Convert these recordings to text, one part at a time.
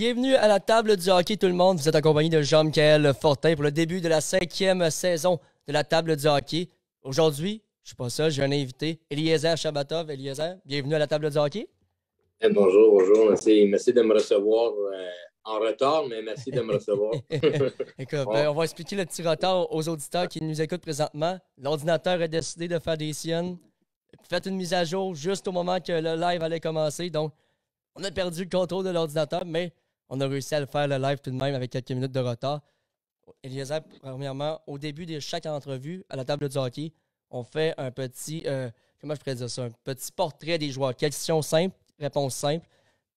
Bienvenue à la table du hockey tout le monde. Vous êtes accompagné de Jean-Michel Fortin pour le début de la 5e saison de la table du hockey. Aujourd'hui, je suis pas seul, j'ai un invité, Eliezer Shabatov. Eliezer, bienvenue à la table du hockey. Bonjour. Merci de me recevoir en retard, mais merci de me recevoir. Écoute, Ouais. on va expliquer le petit retard aux auditeurs qui nous écoutent présentement. L'ordinateur a décidé de faire des siennes. Faites une mise à jour juste au moment que le live allait commencer. Donc, on a perdu le contrôle de l'ordinateur, mais on a réussi à le faire le live tout de même avec quelques minutes de retard. Eliezer, premièrement, au début de chaque entrevue à la table du hockey, on fait un petit, comment je pourrais dire ça, un petit portrait des joueurs. Questions simples, réponses simples,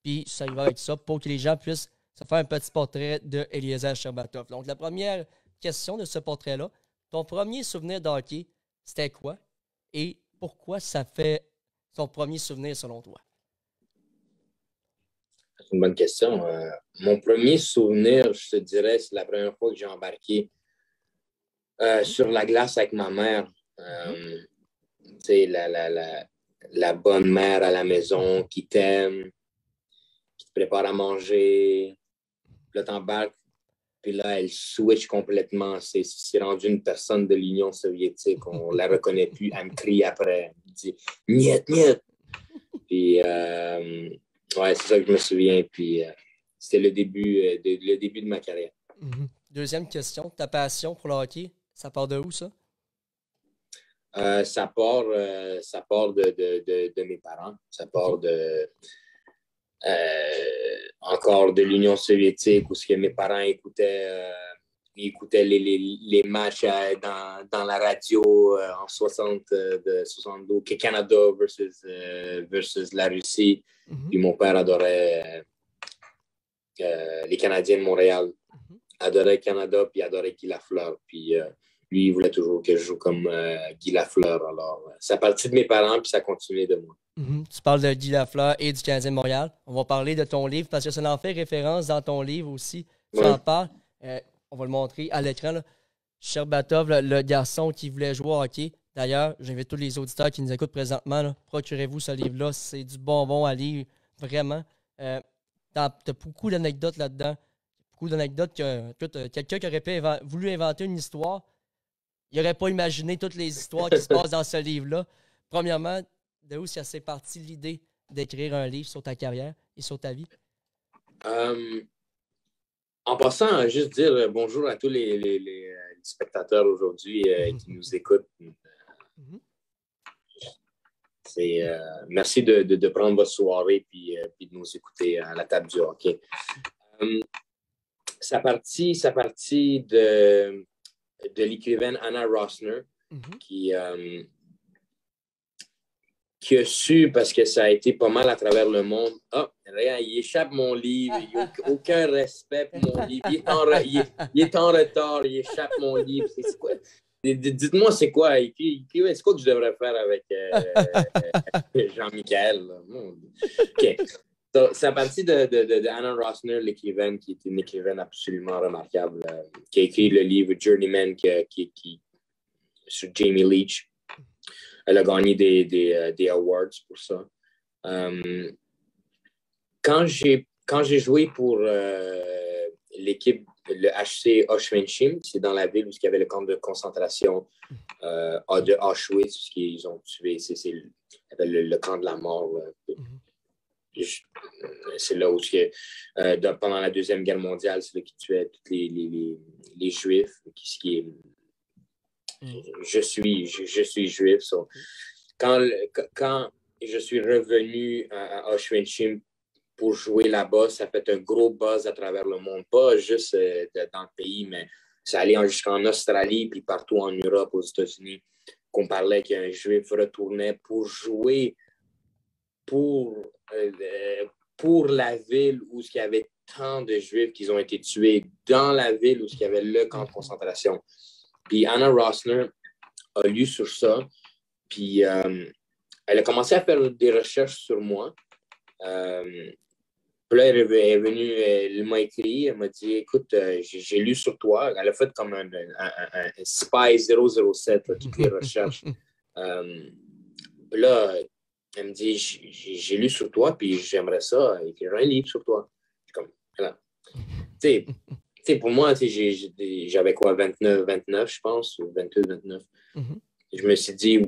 puis ça y va avec ça pour que les gens puissent se faire un petit portrait de Eliezer Shabatov. Donc, la première question de ce portrait-là, ton premier souvenir de hockey, c'était quoi? Et pourquoi ça fait ton premier souvenir selon toi? C'est une bonne question. Mon premier souvenir, je te dirais, c'est la première fois que j'ai embarqué sur la glace avec ma mère. Tu sais, la bonne mère à la maison qui t'aime, qui te prépare à manger. Puis là, t'embarques, puis là, elle switch complètement. C'est rendu une personne de l'Union soviétique. On la reconnaît plus. Elle me crie après. Elle me dit « Niet, niet ». Puis, ouais, c'est ça que je me souviens. Puis, c'était le début de ma carrière. Deuxième question, ta passion pour le hockey, ça part de où ça? Ça part de mes parents. Ça part encore de l'Union soviétique où ce que mes parents écoutaient les matchs dans la radio en 62, Canada versus la Russie. Puis mon père adorait les Canadiens de Montréal. Adorait le Canada, puis adorait Guy Lafleur. Puis lui, il voulait toujours que je joue comme Guy Lafleur. Alors, ça partit de mes parents, puis ça continuait de moi. Tu parles de Guy Lafleur et du Canadien de Montréal. On va parler de ton livre parce que ça en fait référence dans ton livre aussi. Tu en parles. On va le montrer à l'écran, là. Shabatov, le garçon qui voulait jouer au hockey. D'ailleurs, j'invite tous les auditeurs qui nous écoutent présentement, là, procurez-vous ce livre-là. C'est du bonbon à lire, vraiment. T'as beaucoup d'anecdotes là-dedans. Beaucoup d'anecdotes que quelqu'un qui aurait voulu inventer une histoire, il n'aurait pas imaginé toutes les histoires qui se passent dans ce livre-là. Premièrement, de où ça s'est parti l'idée d'écrire un livre sur ta carrière et sur ta vie? En passant, juste dire bonjour à tous les spectateurs aujourd'hui qui nous écoutent. Merci de prendre votre soirée puis de nous écouter à la table du hockey. Ça partit de l'écrivaine Anna Rossner qui a su, parce que ça a été pas mal à travers le monde, regarde, il échappe mon livre, il n'a aucun respect pour mon livre, il est en retard, il échappe mon livre, c'est quoi? Dites-moi, c'est quoi? C'est quoi que je devrais faire avec Jean-Michel? OK. Ça partit de Anna Rossner, l'écrivaine, qui est une écrivaine absolument remarquable, qui a écrit le livre Journeyman sur Jamie Leach. Elle a gagné des awards pour ça. Quand j'ai joué pour l'équipe, le HC Auschwitz, c'est dans la ville où il y avait le camp de concentration de Auschwitz, qu'ils ont tué, c'est le camp de la mort. C'est là où, pendant la Deuxième Guerre mondiale, c'est là qu'ils tuaient tous les Juifs. Je suis juif. So. Quand je suis revenu à Auschwitz pour jouer là-bas, ça fait un gros buzz à travers le monde. Pas juste dans le pays, mais ça allait jusqu'en Australie puis partout en Europe, aux États-Unis, qu'on parlait qu'un juif retournait pour jouer pour la ville où il y avait tant de juifs qui ont été tués, dans la ville où il y avait le camp de concentration. Puis Anna Rossner a lu sur ça, puis elle a commencé à faire des recherches sur moi. Puis là, elle est venue, elle m'a écrit, elle m'a dit, écoute, j'ai lu sur toi. Elle a fait comme un Spy 007, là, toutes les recherches. Puis là, elle me dit, j'ai lu sur toi, puis j'aimerais ça, écrire un livre sur toi. Je suis comme, Voilà. Tu sais, pour moi, j'avais quoi, 29, je pense, ou 28, 29. Mhm. Je me suis dit,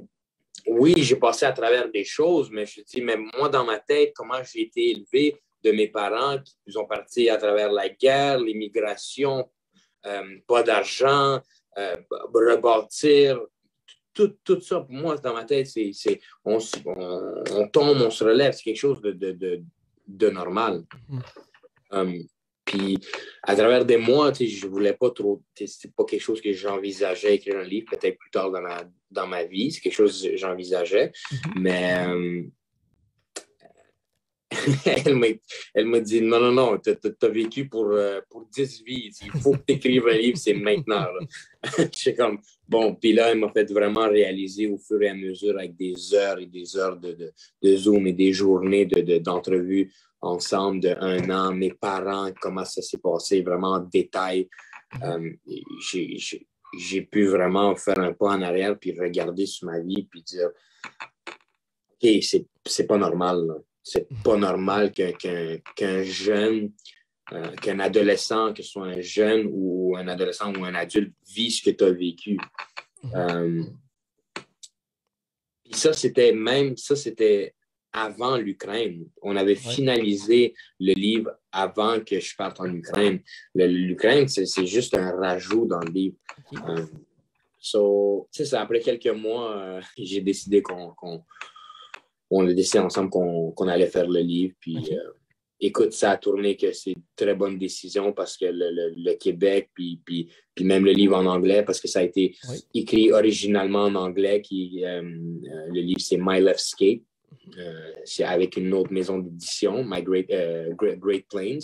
oui, j'ai passé à travers des choses, mais je me suis dit, mais moi, dans ma tête, comment j'ai été élevé de mes parents qui sont partis à travers la guerre, l'immigration, pas d'argent, rebâtir. Tout ça, pour moi, dans ma tête, on tombe, on se relève. C'est quelque chose de normal. Puis, à travers des mois, je ne voulais pas trop. C'est pas quelque chose que j'envisageais écrire un livre, peut-être plus tard dans ma vie. C'est quelque chose que j'envisageais. Mais elle m'a dit non, tu as vécu pour 10 vies. Il faut que tu écrives un livre, c'est maintenant. J'étais comme, bon, puis là, elle m'a fait vraiment réaliser au fur et à mesure avec des heures et des heures de Zoom et des journées d'entrevues ensemble de 1 an, mes parents, comment ça s'est passé vraiment en détail. J'ai pu vraiment faire un pas en arrière puis regarder sur ma vie puis dire, OK, c'est pas normal, là. C'est pas normal qu'un jeune, qu'un adolescent, que ce soit un jeune ou un adolescent ou un adulte, vit ce que tu as vécu. Puis ça, c'était avant l'Ukraine. On avait finalisé le livre avant que je parte en Ukraine. L'Ukraine, c'est juste un rajout dans le livre. Après quelques mois, j'ai décidé on a décidé ensemble qu'on allait faire le livre. Puis, écoute, ça a tourné que c'est une très bonne décision parce que le Québec, puis même le livre en anglais, parce que ça a été écrit originalement en anglais. Le livre, c'est My Left Skate. C'est avec une autre maison d'édition, Great Plains.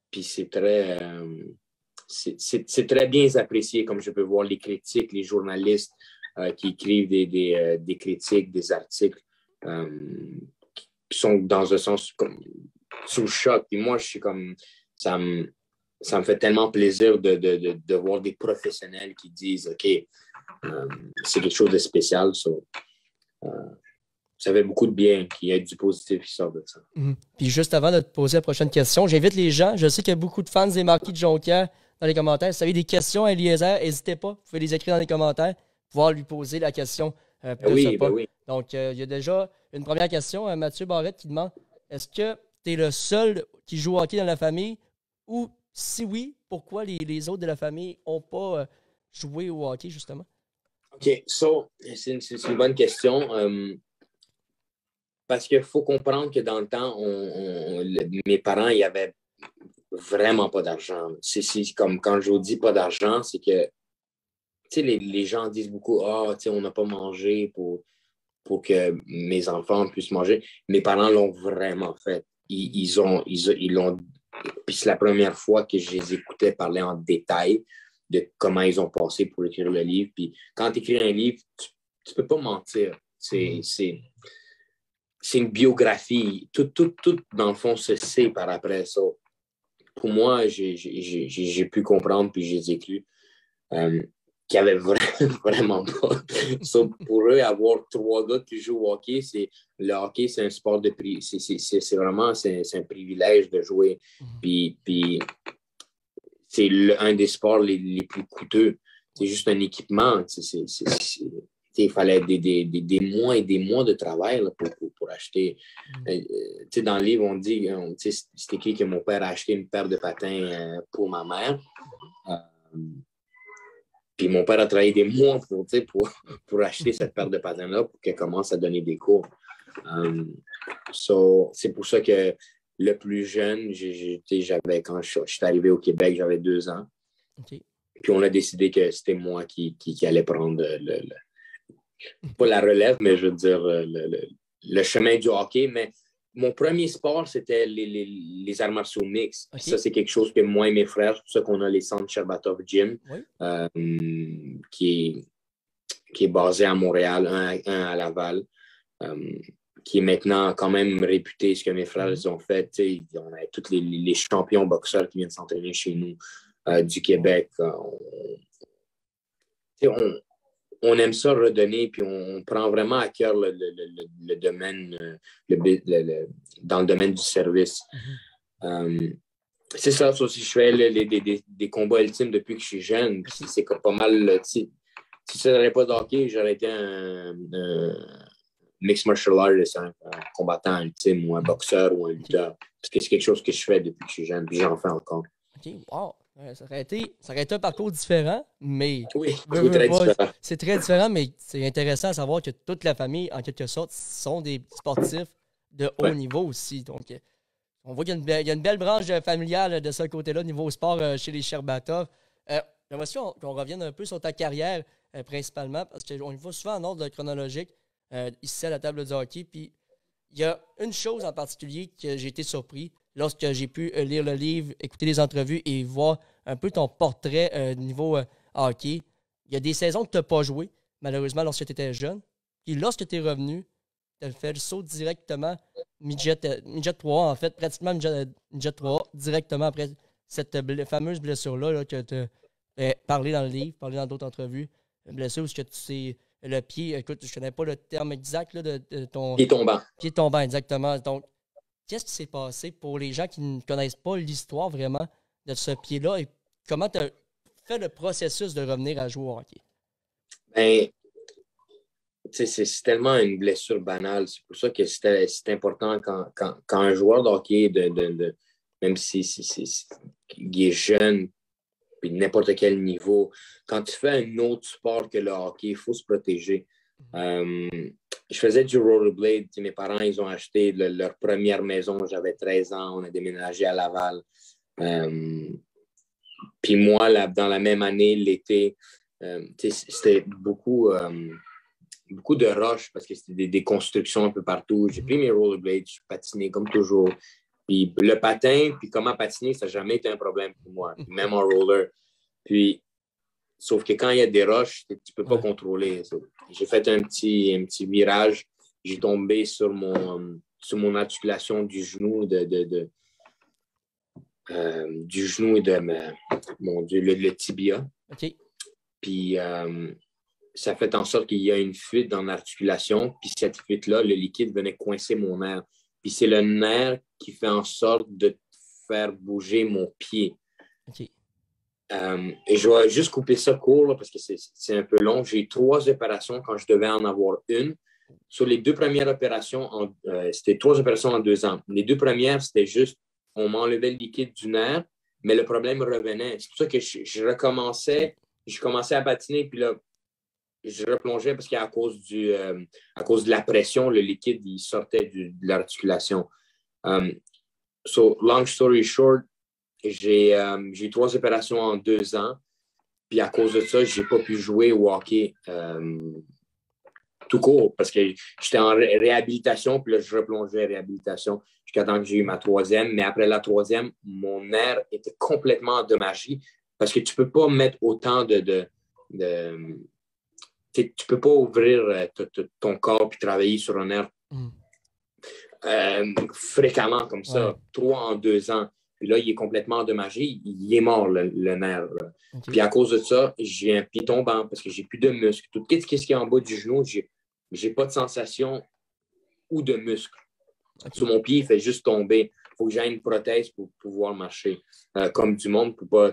Puis c'est très bien apprécié, comme je peux voir les critiques, les journalistes qui écrivent des critiques, des articles qui sont dans un sens comme sous le choc. Puis moi, je suis comme ça me fait tellement plaisir de voir des professionnels qui disent OK, c'est quelque chose de spécial. Ça fait beaucoup de bien qu'il y ait du positif qui sort de ça. Puis juste avant de te poser la prochaine question, j'invite les gens, je sais qu'il y a beaucoup de fans des Marquis de Jonquière dans les commentaires. Si vous avez des questions à Eliezer, n'hésitez pas, vous pouvez les écrire dans les commentaires, pouvoir lui poser la question de ce pas. Oui. Donc, il y a déjà une première question, Mathieu Barrette qui demande, est-ce que tu es le seul qui joue au hockey dans la famille ou si oui, pourquoi les autres de la famille n'ont pas joué au hockey justement? OK, c'est une bonne question. Parce qu'il faut comprendre que dans le temps, mes parents, ils n'avaient vraiment pas d'argent. C'est comme quand je vous dis pas d'argent, c'est que les gens disent beaucoup on n'a pas mangé pour que mes enfants puissent manger. Mes parents l'ont vraiment fait. Ils l'ont. Puis c'est la première fois que je les écoutais parler en détail de comment ils ont passé pour écrire le livre. Puis quand tu écris un livre, tu peux pas mentir. C'est une biographie. Tout, dans le fond, se sait par après ça. Pour moi, j'ai pu comprendre, puis j'ai écrit qu'il n'y avait vraiment pas. Pour eux, avoir 3 gars qui jouent au hockey, le hockey, c'est un sport de prix. C'est vraiment un privilège de jouer. Puis c'est un des sports les plus coûteux. C'est juste un équipement. Il fallait des mois et des mois de travail là, pour acheter. Dans le livre, on dit, c'est écrit que mon père a acheté une paire de patins pour ma mère. Puis mon père a travaillé des mois pour acheter cette paire de patins-là pour qu'elle commence à donner des cours. C'est pour ça que le plus jeune, quand je suis arrivé au Québec, j'avais 2 ans. Okay. Puis on a décidé que c'était moi qui allait prendre pas la relève, mais je veux dire le chemin du hockey. Mais mon premier sport, c'était les arts martiaux mixtes. Okay. Ça, c'est quelque chose que moi et mes frères, c'est pour ça qu'on a les centres Sherbatov Gym, qui est basé à Montréal, un à Laval, qui est maintenant quand même réputé, ce que mes frères ont fait. On a tous les champions boxeurs qui viennent s'entraîner chez nous du Québec. on aime ça redonner, puis on prend vraiment à cœur le domaine, dans le domaine du service. C'est ça aussi, je fais des combats ultimes depuis que je suis jeune. C'est pas mal. Si ça n'aurait pas de hockey, j'aurais été un mixed martial artist, un combattant ultime ou un boxeur ou un lutteur. Parce que c'est quelque chose que je fais depuis que je suis jeune, puis j'en fais encore. OK, wow. Ça aurait été un parcours différent, mais oui, très différent. C'est très différent, mais c'est intéressant à savoir que toute la famille, en quelque sorte, sont des sportifs de haut niveau aussi. Donc, on voit qu'il y a une belle branche familiale de ce côté-là, niveau sport chez les Sherbatov. J'aimerais qu'on revienne un peu sur ta carrière principalement, parce qu'on y va souvent en ordre chronologique ici à la table du hockey. Puis, il y a une chose en particulier que j'ai été surpris lorsque j'ai pu lire le livre, écouter les entrevues et voir un peu ton portrait niveau hockey. Il y a des saisons que tu n'as pas joué, malheureusement, lorsque tu étais jeune. Puis lorsque tu es revenu, tu as fait le saut directement, midget 3, en fait, pratiquement midget 3, directement après cette fameuse blessure-là là, que tu as parlé dans le livre, parlé dans d'autres entrevues. Une blessure où tu sais, le pied, écoute, je ne connais pas le terme exact là, de ton... Pied tombant. Pied tombant, exactement. Donc, qu'est-ce qui s'est passé pour les gens qui ne connaissent pas l'histoire vraiment de ce pied-là et comment tu as fait le processus de revenir à jouer au hockey? Ben, c'est tellement une blessure banale. C'est pour ça que c'est important quand un joueur de hockey, même il est jeune, puis n'importe quel niveau, quand tu fais un autre sport que le hockey, il faut se protéger. Je faisais du rollerblade. Mes parents, ils ont acheté leur première maison. J'avais 13 ans. On a déménagé à Laval. Puis moi, là, dans la même année, l'été, c'était beaucoup de roches parce que c'était des constructions un peu partout. J'ai pris mes rollerblades, je patinais comme toujours. Puis le patin, puis comment patiner, ça n'a jamais été un problème pour moi, même en roller. Puis, sauf que quand il y a des roches, tu ne peux pas contrôler. J'ai fait un petit virage. J'ai tombé sur mon articulation du genou du genou et de mon Dieu, le tibia. OK. Puis ça fait en sorte qu'il y a une fuite dans l'articulation. Puis cette fuite-là, le liquide venait coincer mon nerf. Puis c'est le nerf qui fait en sorte de faire bouger mon pied. OK. Et je vais juste couper ça court là, parce que c'est un peu long. J'ai eu 3 opérations quand je devais en avoir une. Sur les 2 premières opérations, c'était 3 opérations en 2 ans. Les 2 premières, c'était juste, on m'enlevait le liquide du nerf, mais le problème revenait. C'est pour ça que je commençais à patiner, puis là, je replongeais parce qu'à cause de la pression, le liquide, il sortait de l'articulation. So, long story short, j'ai eu 3 opérations en 2 ans. Puis à cause de ça, je n'ai pas pu jouer au hockey tout court parce que j'étais en réhabilitation. Puis là, je replongeais en réhabilitation jusqu'à temps que j'ai eu ma 3e. Mais après la 3e, mon nerf était complètement endommagé parce que tu ne peux pas mettre autant tu ne peux pas ouvrir ton corps puis travailler sur un nerf fréquemment comme ça, 3 en 2 ans. Puis là, il est complètement endommagé. Il est mort, le nerf. Okay. Puis à cause de ça, j'ai un pied tombant parce que j'ai plus de muscles. Tout ce qui est en bas du genou, j'ai pas de sensation ou de muscle. Okay. Sur mon pied, il fait juste tomber. Il faut que j'aie une prothèse pour pouvoir marcher. Comme du monde, pour pas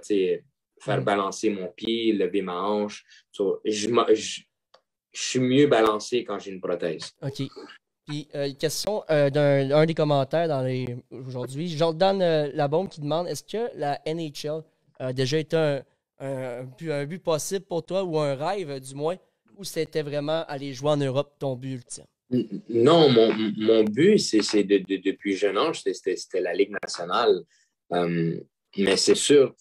faire balancer mon pied, lever ma hanche. Je suis mieux balancé quand j'ai une prothèse. OK. Puis, question d'un des commentaires aujourd'hui. Jordan Labombe qui demande, est-ce que la NHL a déjà été un but possible pour toi ou un rêve, du moins, ou c'était vraiment aller jouer en Europe, ton but ultime? Non, mon but, c'est depuis jeune âge, c'était la Ligue nationale. Mais c'est sûr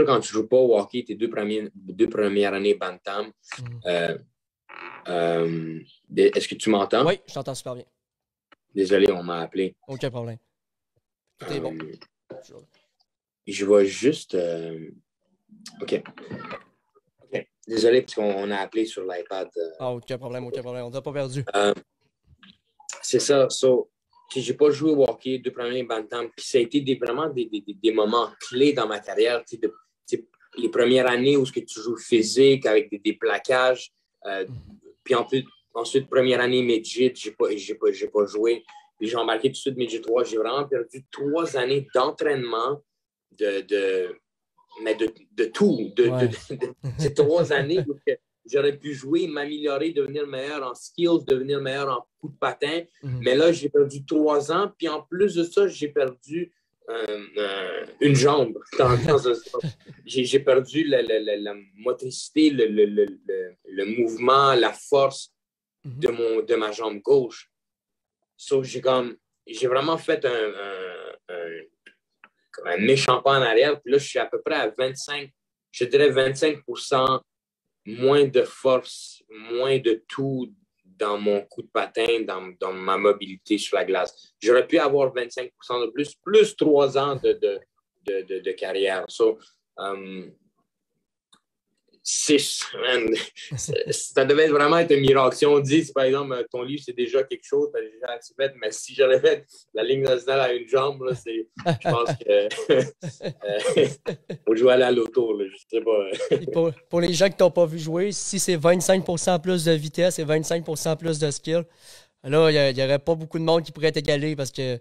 quand tu ne joues pas au hockey, tes 2 premières années Bantam, est-ce que tu m'entends? Oui, je t'entends super bien. Désolé, on m'a appelé. Aucun problème. Tout est bon. Je vais juste... OK. Désolé, parce qu'on a appelé sur l'iPad. Aucun problème. On ne t'a pas perdu. C'est ça. Je n'ai pas joué au hockey 2 premiers Bantam. Puis ça a été vraiment des moments clés dans ma carrière. les premières années où ce que tu joues physique avec des plaquages. Puis ensuite, première année midget, j'ai pas joué. Puis j'ai embarqué tout de suite midget 3. J'ai vraiment perdu 3 années d'entraînement mais de tout. Ces 3 années où j'aurais pu jouer, m'améliorer, devenir meilleur en skills, devenir meilleur en coup de patin. Mais là, j'ai perdu 3 ans. Puis en plus de ça, j'ai perdu une jambe. J'ai perdu la motricité, le mouvement, la force de ma jambe gauche. So, j'ai vraiment fait un méchant pas en arrière. Puis là, je suis à peu près à 25% moins de force, moins de tout dans mon coup de patin, dans ma mobilité sur la glace. J'aurais pu avoir 25% de plus 3 ans de carrière. So, ça devait vraiment être un miracle. Si on dit, par exemple, ton livre, c'est déjà quelque chose, tu as déjà activé, mais si j'aurais fait la Ligue nationale à une jambe, là, je pense que faut jouer à la loto. Là, je sais pas. pour les gens qui t'ont pas vu jouer, si c'est 25% plus de vitesse et 25% plus de skill, là, il n'y aurait pas beaucoup de monde qui pourrait t'égaler parce que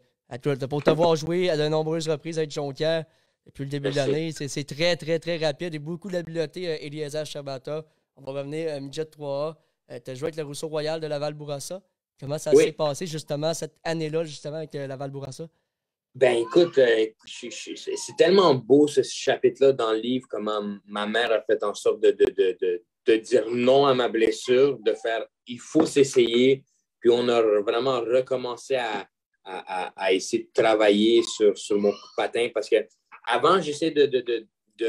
pour te voir jouer à de nombreuses reprises avec Jonquière, depuis le début de l'année, c'est très, très, très rapide et beaucoup d'habileté, Eliezer Chabata. On va revenir à Midget 3A. Tu as joué avec le Rousseau Royal de Laval-Bourassa. Comment ça s'est passé, justement, cette année-là, justement, avec Laval-Bourassa? Ben, écoute, c'est tellement beau, ce chapitre-là, dans le livre, comment ma mère a fait en sorte de dire non à ma blessure, de faire « il faut s'essayer ». Puis on a vraiment recommencé à essayer de travailler sur mon coup de patin parce que avant, j'essayais de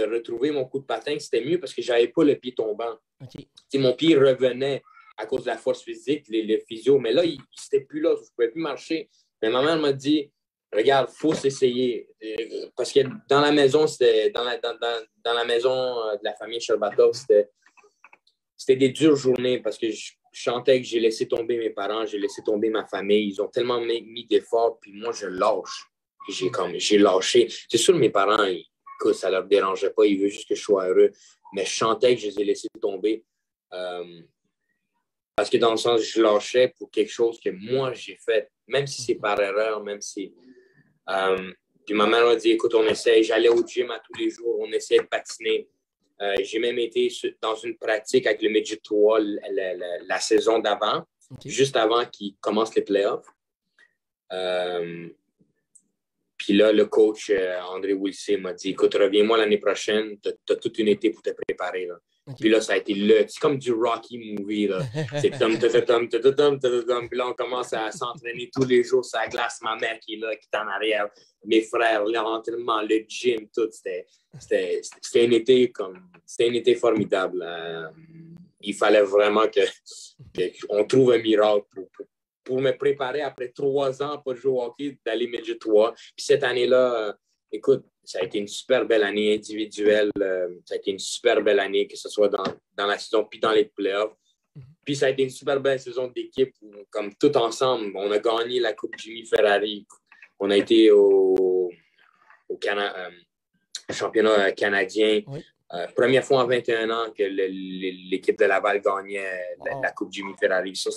retrouver mon coup de patin. C'était mieux parce que je n'avais pas le pied tombant. Okay. Mon pied revenait à cause de la force physique, les physios. Mais là, il n'était plus là. Je ne pouvais plus marcher. Mais ma mère m'a dit, regarde, il faut s'essayer. Parce que dans la maison, dans la maison de la famille Sherbatov, c'était des dures journées parce que je sentais que j'ai laissé tomber mes parents, j'ai laissé tomber ma famille. Ils ont tellement mis d'efforts, puis moi, je lâche. J'ai lâché. C'est sûr, mes parents, ça ne leur dérangeait pas. Ils veulent juste que je sois heureux. Mais je sentais que je les ai laissés tomber. Parce que dans le sens, je lâchais pour quelque chose que moi, j'ai fait. Même si c'est par erreur, même si... puis ma mère m'a dit, écoute, on essaie. J'allais au gym à tous les jours. On essayait de patiner. J'ai même été dans une pratique avec le Midget 3 la saison d'avant, juste avant qu'ils commencent les playoffs. Puis là, le coach André Wilson m'a dit, écoute, reviens-moi l'année prochaine, tu as toute une été pour te préparer. Là. Puis là, ça a été c'est comme du Rocky movie. Là. C'est puis là, on commence à s'entraîner tous les jours sur la glace. Ma mère qui est là, qui est en arrière. Mes frères, l'entraînement, le gym, tout. C'était un été formidable. Il fallait vraiment qu'on trouve un miracle pour me préparer après 3 ans pour jouer au hockey, d'aller Midget 3. Puis cette année-là, écoute, ça a été une super belle année individuelle. Ça a été une super belle année, que ce soit dans la saison puis dans les playoffs. Puis ça a été une super belle saison d'équipe, comme tout ensemble. On a gagné la Coupe Jimmy Ferrari. On a été au championnat canadien. Oui. Première fois en 21 ans que l'équipe de Laval gagnait la Coupe Jimmy Ferrari. So,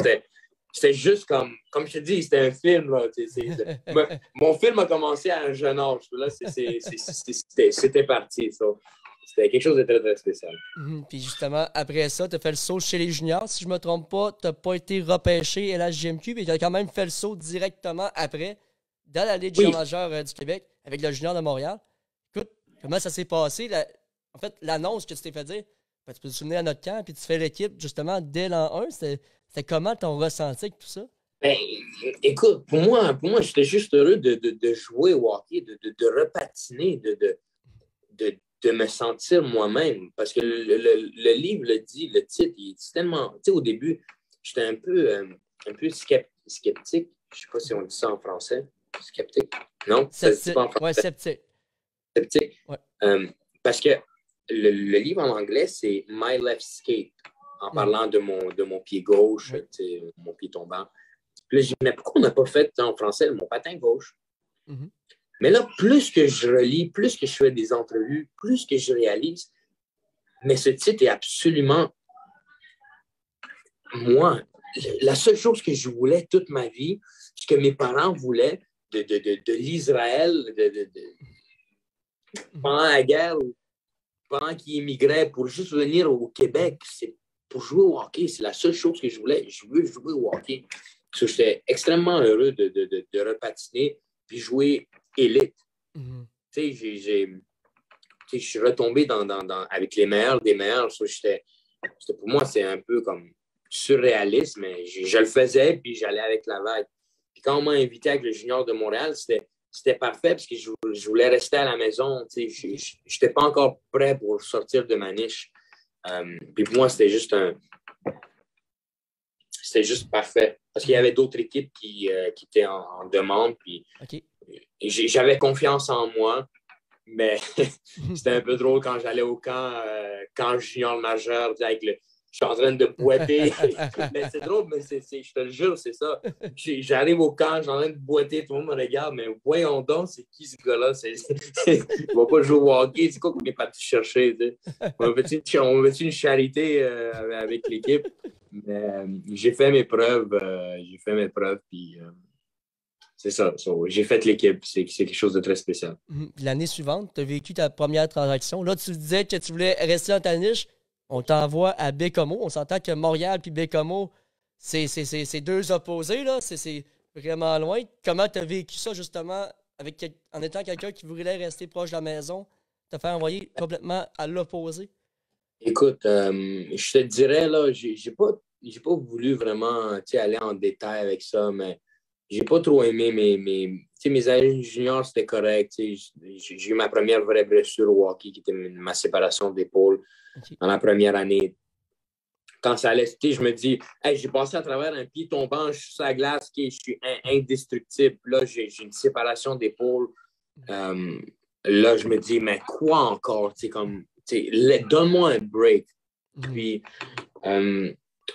c'était juste comme je te dis, c'était un film. Là, mon film a commencé à un jeune âge. Là, c'était parti. So, c'était quelque chose de très, très spécial. Puis justement, après ça, tu as fait le saut chez les juniors. Si je ne me trompe pas, tu n'as pas été repêché à la JMQ, mais tu as quand même fait le saut directement après dans la Ligue majeure du Québec avec le junior de Montréal. Écoute, comment ça s'est passé? En fait, l'annonce que tu t'es fait dire, tu peux te souvenir à notre camp, puis tu fais l'équipe justement dès l'an 1. C'était comment ton ressenti avec tout ça? Ben, écoute, pour moi, j'étais juste heureux de jouer au hockey, de repatiner, de me sentir moi-même. Parce que le livre le dit, le titre, il dit tellement... Tu sais, au début, j'étais un peu sceptique. Je ne sais pas si on dit ça en français. Sceptique? Non? Ça se dit pas en français. Ouais, sceptique. Sceptique? Ouais. Parce que le livre en anglais, c'est My Left Skate, en parlant de mon pied gauche, mon pied tombant. Puis là, je dis, mais pourquoi on n'a pas fait en français mon patin gauche? Mais là, plus que je relis, plus que je fais des entrevues, plus que je réalise, Mais ce titre est absolument... Moi, la seule chose que je voulais toute ma vie, ce que mes parents voulaient de l'Israël, pendant la guerre, pendant qu'ils immigraient pour juste venir au Québec, c'est pour jouer au hockey. C'est la seule chose que je voulais. Je veux jouer au hockey. Parce que j'étais extrêmement heureux de repatiner puis jouer élite. Mhm. Tu sais, je suis retombé avec les meilleurs des meilleurs. Pour moi, c'est un peu comme surréaliste, mais je le faisais puis j'allais avec la vague. Puis quand on m'a invité avec le Junior de Montréal, c'était parfait parce que je voulais rester à la maison. Je n'étais pas encore prêt pour sortir de ma niche. Puis pour moi, c'était juste parfait. Parce qu'il y avait d'autres équipes qui étaient en demande. Puis j'avais confiance en moi. Mais c'était un peu drôle quand j'allais au camp junior majeur, avec je suis en train de boiter. Mais c'est drôle, mais je te le jure, c'est ça. J'arrive au camp, je suis en train de boiter, tout le monde me regarde, mais voyons donc, c'est qui ce gars-là? Il va pas jouer au hockey, c'est quoi qu'on est parti chercher? On veut une charité avec l'équipe? Mais j'ai fait mes preuves, puis c'est ça. J'ai fait l'équipe, c'est quelque chose de très spécial. L'année suivante, tu as vécu ta première transaction. Là, tu disais que tu voulais rester dans ta niche. On t'envoie à Bécomo. On s'entend que Montréal et Bécomo, c'est deux opposés, là. C'est vraiment loin. Comment tu as vécu ça, justement, en étant quelqu'un qui voulait rester proche de la maison, te faire envoyer complètement à l'opposé? Écoute, je te dirais, là, j'ai pas voulu vraiment aller en détail avec ça, mais j'ai pas trop aimé mes années juniors, c'était correct. J'ai eu ma première vraie blessure au hockey, qui était ma séparation d'épaule dans la première année. Quand ça allait, je me dis, hey, j'ai passé à travers un pied tombant, je suis sur la glace, je suis indestructible. Là, j'ai une séparation d'épaule. Là, je me dis, mais quoi encore? Donne-moi un break. Puis,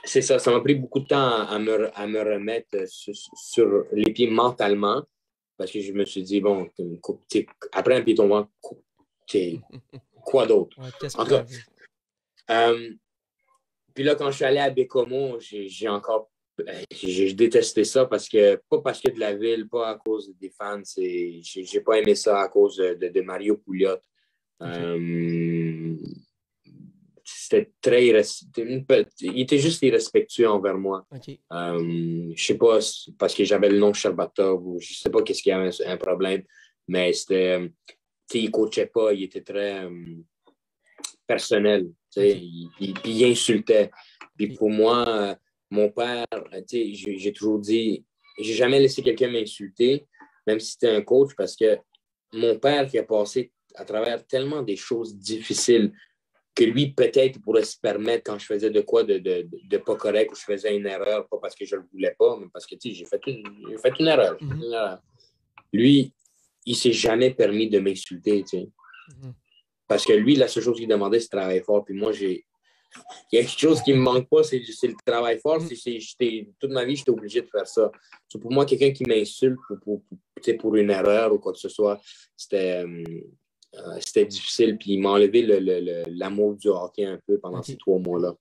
c'est ça, ça m'a pris beaucoup de temps à me remettre sur les pieds mentalement, parce que je me suis dit, bon, après un pied tombant, quoi d'autre? Ouais, qu'est-ce que tu as vu? Puis là, quand je suis allé à Bécomo, j'ai détesté ça pas parce que de la ville, pas à cause des fans. J'ai pas aimé ça à cause de Mario Pouliot. C'était il était juste irrespectueux envers moi. Je sais pas, parce que j'avais le nom Sherbatov ou je sais pas qu'est-ce qu'il y avait un problème, mais il coachait pas, il était très personnel, puis il insultait. Puis pour moi, mon père, j'ai toujours dit, j'ai jamais laissé quelqu'un m'insulter, même si c'était un coach, parce que mon père qui a passé à travers tellement des choses difficiles que lui, peut-être, pourrait se permettre quand je faisais de quoi de pas correct ou je faisais une erreur, pas parce que je le voulais pas, mais parce que j'ai fait une erreur. Lui, il s'est jamais permis de m'insulter, parce que lui, la seule chose qu'il demandait, c'est de travailler fort. Puis moi, il y a quelque chose qui me manque pas, c'est le travail fort. Toute ma vie, j'étais obligé de faire ça. Pour moi, quelqu'un qui m'insulte pour une erreur ou quoi que ce soit, c'était difficile. Puis il m'a enlevé l'amour du hockey un peu pendant ces 3 mois-là.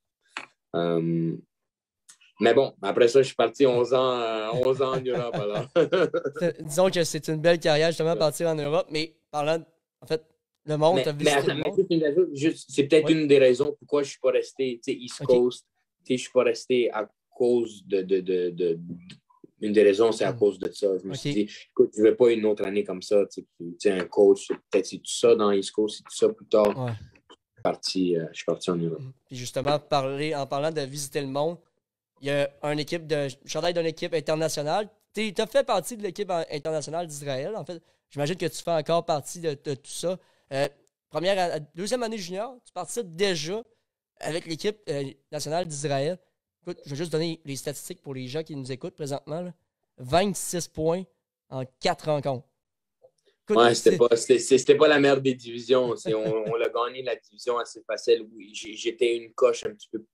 Mais bon, après ça, je suis parti 11 ans en Europe. Alors. Disons que c'est une belle carrière, justement, partir en Europe. Mais parlant, en fait, le monde, tu as visité le monde. C'est peut-être une des raisons pourquoi je ne suis pas resté East Coast. Je ne suis pas resté à cause une des raisons, c'est à cause de ça. Je me suis dit, écoute, je ne veux pas une autre année comme ça. Un coach, peut-être c'est tout ça dans East Coast, c'est tout ça plus tard. Ouais. Je suis parti en Europe. Puis justement, en parlant de visiter le monde, il y a chandail d'une équipe internationale. Tu as fait partie de l'équipe internationale d'Israël, en fait. J'imagine que tu fais encore partie de tout ça. Deuxième année junior, tu participes déjà avec l'équipe nationale d'Israël. Écoute, je vais juste donner les statistiques pour les gens qui nous écoutent présentement. Là. 26 points en 4 rencontres. Écoute, ouais, c'était pas la meilleure des divisions. On a gagné la division assez facile. Oui, j'étais une coche un petit peu.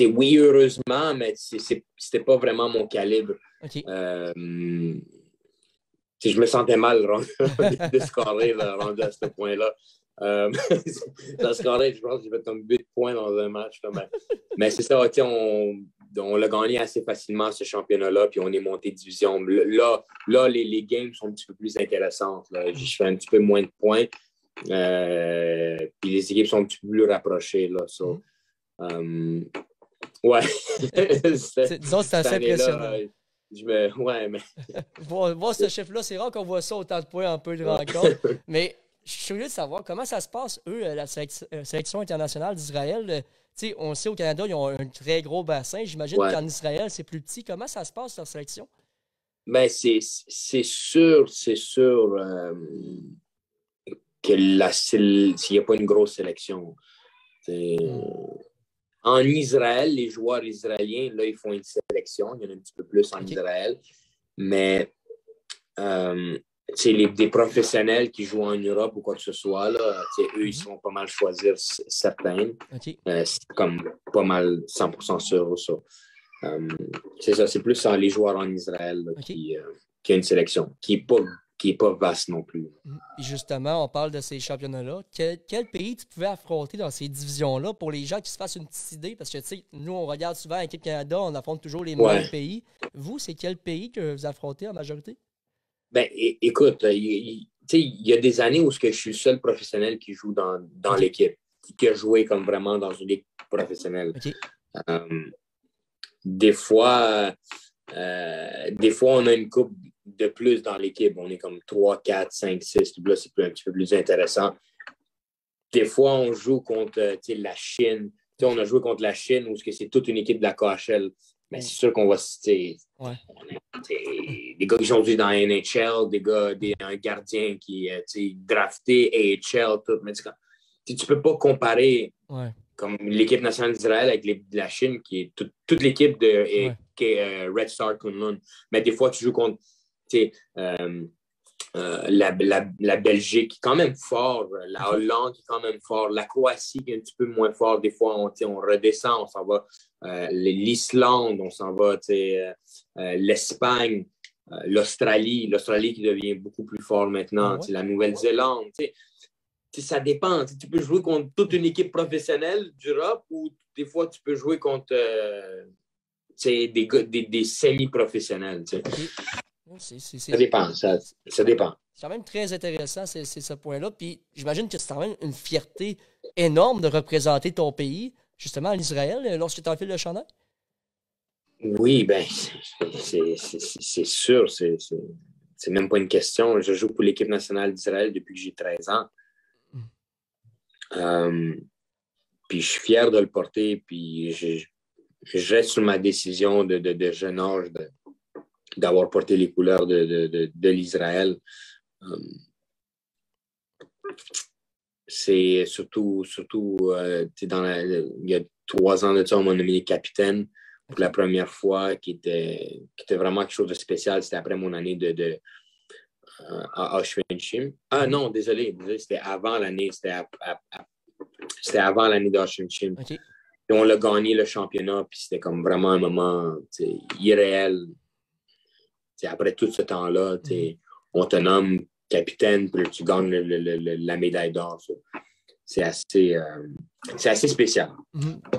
Oui, heureusement, mais c'était pas vraiment mon calibre. Je me sentais mal de scorer rendu à ce point-là. Dans ce cas-là, je pense que j'ai fait comme 8 points dans un match. Mais c'est ça, on l'a gagné assez facilement, ce championnat-là, puis on est monté de division. Là les games sont un petit peu plus intéressantes. Là. Je fais un petit peu moins de points. Puis les équipes sont un petit peu plus rapprochées. Là, ouais. Disons que c'est assez impressionnant. Ouais, mais... voir ce chiffre-là, c'est rare qu'on voit ça autant de points en peu de rencontres. Mais je suis curieux de savoir comment ça se passe, eux, la sélection internationale d'Israël. On sait au Canada, ils ont un très gros bassin. J'imagine qu'en Israël, c'est plus petit. Comment ça se passe, leur sélection? Ben, c'est sûr s'il n'y a pas une grosse sélection. En Israël, les joueurs israéliens, là, ils font une sélection. Il y en a un petit peu plus en Israël. Mais des professionnels qui jouent en Europe ou quoi que ce soit, là, eux, ils sont pas mal choisir certains. C'est comme pas mal 100% sûr ça. C'est ça, c'est plus les joueurs en Israël là, qui a une sélection, qui n'est pas vaste non plus. Et justement, on parle de ces championnats-là. Quel pays tu pouvais affronter dans ces divisions-là pour les gens qui se fassent une petite idée? Parce que, tu sais, nous, on regarde souvent l'équipe Canada, on affronte toujours les mêmes pays. Vous, c'est quel pays que vous affrontez en majorité? Ben, écoute, il y a des années où je suis le seul professionnel qui joue dans l'équipe, qui a joué comme vraiment dans une ligue professionnelle. Des fois, on a une coupe de plus dans l'équipe. On est comme 3, 4, 5, 6. Là, c'est un petit peu plus intéressant. Des fois, on joue contre la Chine. On a joué contre la Chine où c'est toute une équipe de la KHL. Mais c'est sûr qu'on va citer des gars qui ont joué dans la NHL, un gardien qui est drafté AHL, tout. Mais tu peux pas comparer comme l'équipe nationale d'Israël avec la Chine, qui est toute l'équipe qui est Red Star Kunlun. Mais des fois, tu joues contre la Belgique, qui est quand même fort, la Hollande, qui est quand même fort, la Croatie, qui est un petit peu moins fort. Des fois, on redescend, on s'en va. L'Islande, on s'en va. L'Espagne, l'Australie qui devient beaucoup plus fort maintenant. La Nouvelle-Zélande. Ça dépend. Tu peux jouer contre toute une équipe professionnelle d'Europe ou des fois, tu peux jouer contre des semi-professionnels. Ça dépend. Ça dépend. C'est quand même très intéressant, c'est ce point-là. Puis j'imagine que c'est quand même une fierté énorme de représenter ton pays, justement, en Israël, lorsque tu enfiles le chandail. Oui, ben c'est sûr. C'est même pas une question. Je joue pour l'équipe nationale d'Israël depuis que j'ai 13 ans. Puis je suis fier de le porter. Puis je reste sur ma décision de jeune âge d'avoir porté les couleurs de l'Israël. C'est surtout il y a 3 ans de ça, on m'a nommé capitaine pour la première fois, qui était vraiment quelque chose de spécial. C'était après mon année à Auschwitz. Ah non, désolé, c'était avant l'année. C'était avant l'année d'Auschwitz. Et on l'a gagné le championnat, puis c'était comme vraiment un moment irréel. Après tout ce temps-là, on te nomme capitaine, puis tu gagnes la médaille d'or. C'est assez spécial.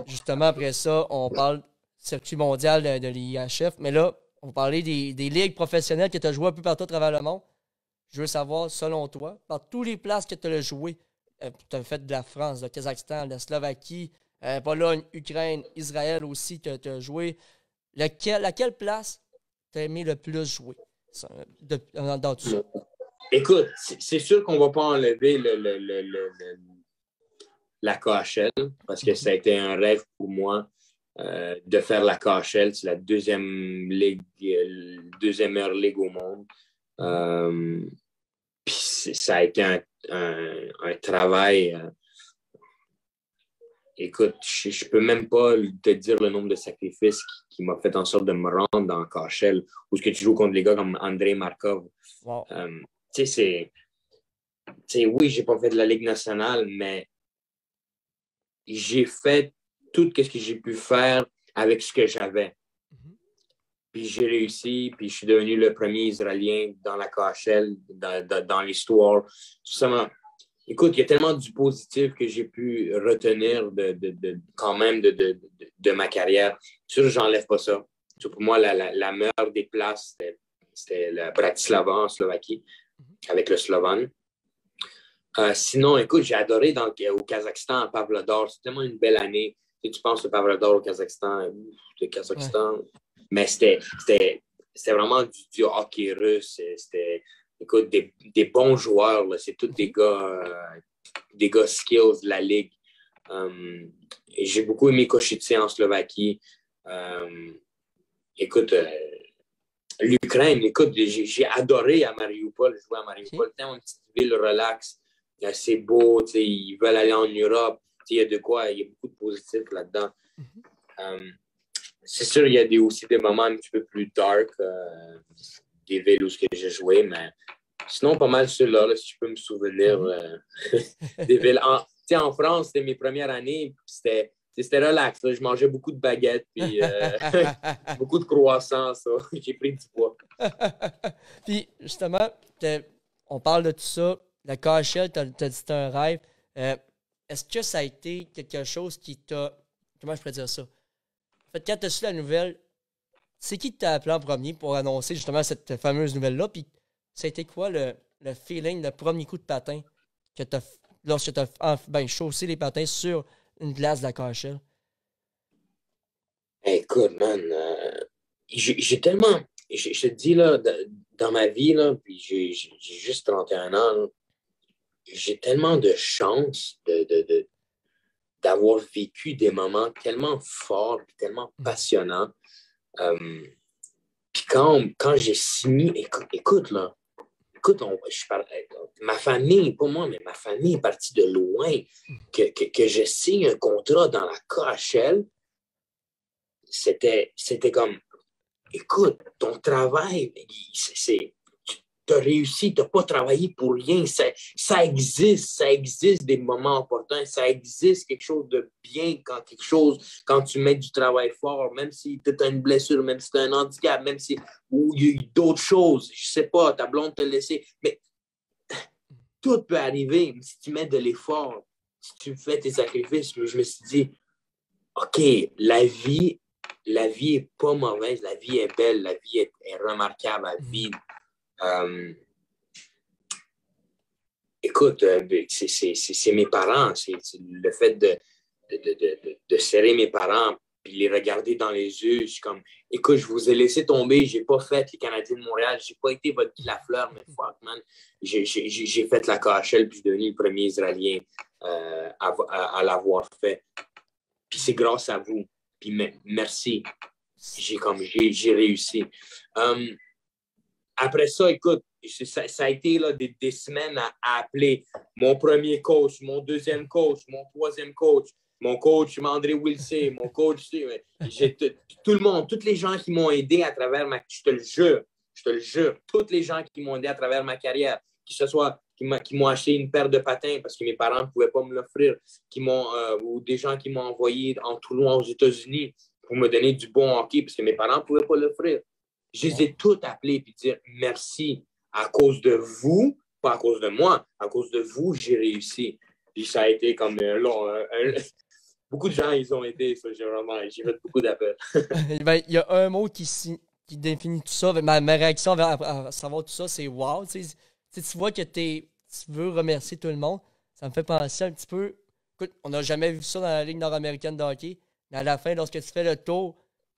Justement, après ça, on parle circuit mondial de l'IHF, mais là, on va parler des ligues professionnelles que tu as jouées un peu partout à travers le monde. Je veux savoir, selon toi, par tous les places que tu as joué, tu as fait de la France, de Kazakhstan, de la Slovaquie, Pologne, Ukraine, Israël aussi, tu as joué. Laquelle place t'as aimé le plus jouer dans tout ça? Écoute, c'est sûr qu'on ne va pas enlever la KHL parce que ça a été un rêve pour moi de faire la KHL. C'est la deuxième meilleure ligue au monde. Puis ça a été un travail. Écoute, je peux même pas te dire le nombre de sacrifices qui m'a fait en sorte de me rendre dans KHL, où tu joues contre les gars comme Andrei Markov. Wow. Oui, j'ai pas fait de la Ligue nationale, mais j'ai fait tout ce que j'ai pu faire avec ce que j'avais. Puis j'ai réussi, puis je suis devenu le premier Israélien dans la KHL, dans l'histoire. Justement, Écoute, il y a tellement du positif que j'ai pu retenir quand même de ma carrière. Sûr, j'enlève pas ça. Pour moi, la meilleure des places, c'était la Bratislava en Slovaquie, avec le Slovan. Sinon, écoute, j'ai adoré au Kazakhstan, à Pavlodar. C'était tellement une belle année. Tu penses au Pavlodar, au Kazakhstan, le Kazakhstan. Ouais. Mais c'était vraiment du hockey russe. C'était, écoute, des bons joueurs. Là. C'est tous des gars skills de la ligue. Et j'ai beaucoup aimé Košice en Slovaquie. Écoute, l'Ukraine, écoute, j'ai adoré à Mariupol, jouer à Mariupol. C'était une petite ville relax. C'est beau, ils veulent aller en Europe. Il y a de quoi, il y a beaucoup de positifs là-dedans. C'est sûr, il y a aussi des moments un petit peu plus dark, des villes où j'ai joué, mais sinon, pas mal ceux-là, là, si je peux me souvenir. Des villes. En France, c'était mes premières années, c'était relax. Là. Je mangeais beaucoup de baguettes, puis beaucoup de croissants. Ça. J'ai pris du poids. Puis, justement, on parle de tout ça. La KHL, tu as dit que c'était un rêve. Est-ce que ça a été quelque chose qui t'a... Comment je pourrais dire ça? En fait, quand tu as su la nouvelle, c'est qui t'a appelé en premier pour annoncer justement cette fameuse nouvelle-là? Puis, ça a été quoi le feeling, le premier coup de patin que tu as lorsque tu as chaussé les patins sur une glace de la KHL? Écoute, man, j'ai tellement... Je te dis, là, dans ma vie, là, puis j'ai juste 31 ans, là, j'ai tellement de chance d'avoir vécu des moments tellement forts, tellement passionnants. Puis quand j'ai signé, écoute là, ma famille, pas moi, mais ma famille est partie de loin, que je signe un contrat dans la KHL, c'était comme, écoute, ton travail, tu as réussi, tu n'as pas travaillé pour rien. Ça existe des moments importants, ça existe quelque chose de bien quand tu mets du travail fort, même si tu as une blessure, même si tu as un handicap, même si ou il y a eu d'autres choses, je sais pas, ta blonde t'a laissé, mais tout peut arriver si tu mets de l'effort, si tu fais tes sacrifices. Mais je me suis dit, OK, la vie est pas mauvaise, la vie est belle, la vie est remarquable, la vie... écoute, c'est mes parents. C'est le fait de serrer mes parents puis les regarder dans les yeux. Je suis comme, écoute, je vous ai laissé tomber. J'ai pas fait les Canadiens de Montréal. J'ai pas été votre Guy Lafleur, mais fuck, man. J'ai fait la KHL puis je suis devenu le premier Israélien à l'avoir fait. Puis c'est grâce à vous. Puis merci. J'ai réussi. Après ça, écoute, ça a été là, des semaines à appeler mon premier coach, mon deuxième coach, mon troisième coach, mon coach André Wilsey, mon coach, tout le monde, tous les gens qui m'ont aidé à travers je te le jure, tous les gens qui m'ont aidé à travers ma carrière, que ce soit qui m'ont acheté une paire de patins parce que mes parents ne pouvaient pas me l'offrir, ou des gens qui m'ont envoyé en tout loin aux États-Unis pour me donner du bon hockey parce que mes parents ne pouvaient pas l'offrir. Je les ai tous appelés et dire merci. À cause de vous, pas à cause de moi, à cause de vous, j'ai réussi. Puis ça a été comme beaucoup de gens, ils ont aidé, ça, j'ai fait beaucoup d'appels. Ben, il y a un mot qui définit tout ça. Ma réaction à savoir tout ça, c'est wow. Tu vois que tu veux remercier tout le monde. Ça me fait penser un petit peu. Écoute, on n'a jamais vu ça dans la Ligue nord-américaine de hockey. Mais à la fin, lorsque tu fais le tour,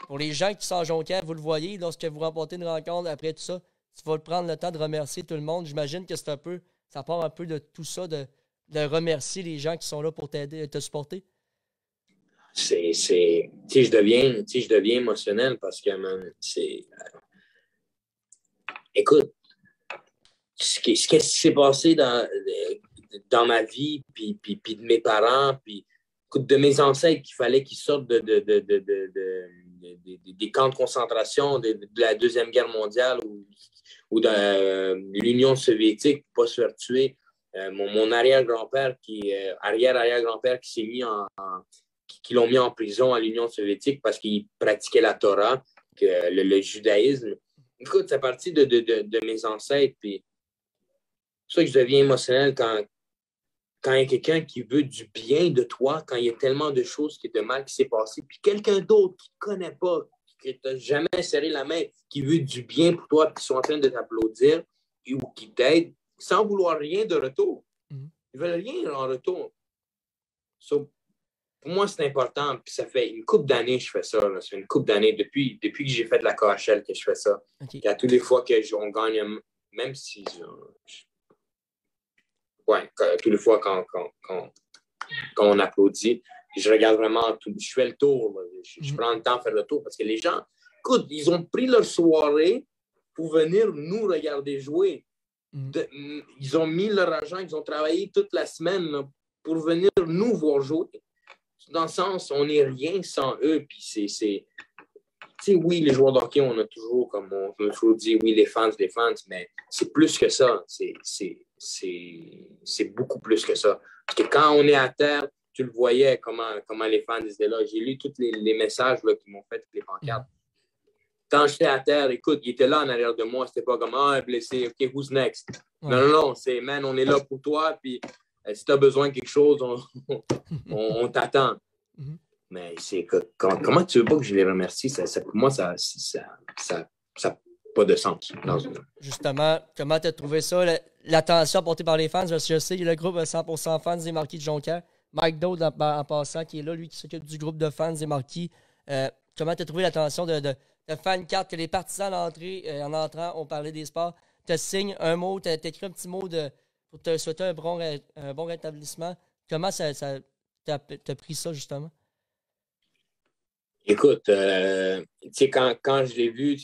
pour les gens qui sont en Jonquière, vous le voyez, lorsque vous remportez une rencontre après tout ça, tu vas prendre le temps de remercier tout le monde. J'imagine que ça part un peu de tout ça, de remercier les gens qui sont là pour t'aider et te supporter. Je deviens émotionnel parce que, man, écoute, ce qui s'est passé dans ma vie, puis de mes parents, puis de mes ancêtres qu'il fallait qu'ils sortent des camps de concentration de la Deuxième Guerre mondiale ou de l'Union soviétique pour ne pas se faire tuer. Mon arrière-grand-père arrière-arrière-grand-père qui s'est mis qui l'ont mis en prison à l'Union soviétique parce qu'il pratiquait la Torah, le judaïsme. Écoute, c'est parti de mes ancêtres. Puis c'est pour ça que je deviens émotionnel quand il y a quelqu'un qui veut du bien de toi, quand il y a tellement de choses de mal qui s'est passé, puis quelqu'un d'autre qui ne connaît pas, qui t'a jamais serré la main, qui veut du bien pour toi, qui sont en train de t'applaudir ou qui t'aident, sans vouloir rien de retour. Ils ne veulent rien en retour. So, pour moi, c'est important. Puis ça fait une couple d'années que je fais ça. Là. Ça fait une couple d'années, depuis que j'ai fait de la KHL que je fais ça. Okay. Et à toutes les fois qu'on gagne, même si... toutes les fois quand on applaudit, je regarde vraiment tout. Je fais le tour. Je prends le temps de faire le tour parce que les gens, écoute, ils ont pris leur soirée pour venir nous regarder jouer. Ils ont mis leur argent, ils ont travaillé toute la semaine là, pour venir nous voir jouer. Dans le sens, on n'est rien sans eux. Puis c'est oui, les joueurs de hockey, on a toujours dit, oui, les fans, mais c'est plus que ça. C'est beaucoup plus que ça. Parce que quand on est à terre, tu le voyais, comment les fans étaient là. J'ai lu tous les messages là, qui m'ont fait les pancartes. Quand j'étais à terre, écoute, il était là en arrière de moi. C'était pas comme, blessé, OK, who's next? Non, c'est, man, on est là pour toi, puis si tu as besoin de quelque chose, on t'attend. Mais c'est que, comment tu veux pas que je les remercie? Pour moi, ça n'a pas de sens. Justement, comment tu as trouvé ça? L'attention apportée par les fans, je sais, il y a le groupe 100% fans des Marquis de Jonquière. Mike Dode, en passant, qui est là, lui, qui s'occupe du groupe de fans des Marquis. Comment tu as trouvé l'attention de fan card que les partisans en entrant ont parlé des sports? Tu te signes un mot, tu as écrit un petit mot pour te souhaiter un bon rétablissement. Comment t'as pris ça, justement? Écoute, quand je l'ai vu,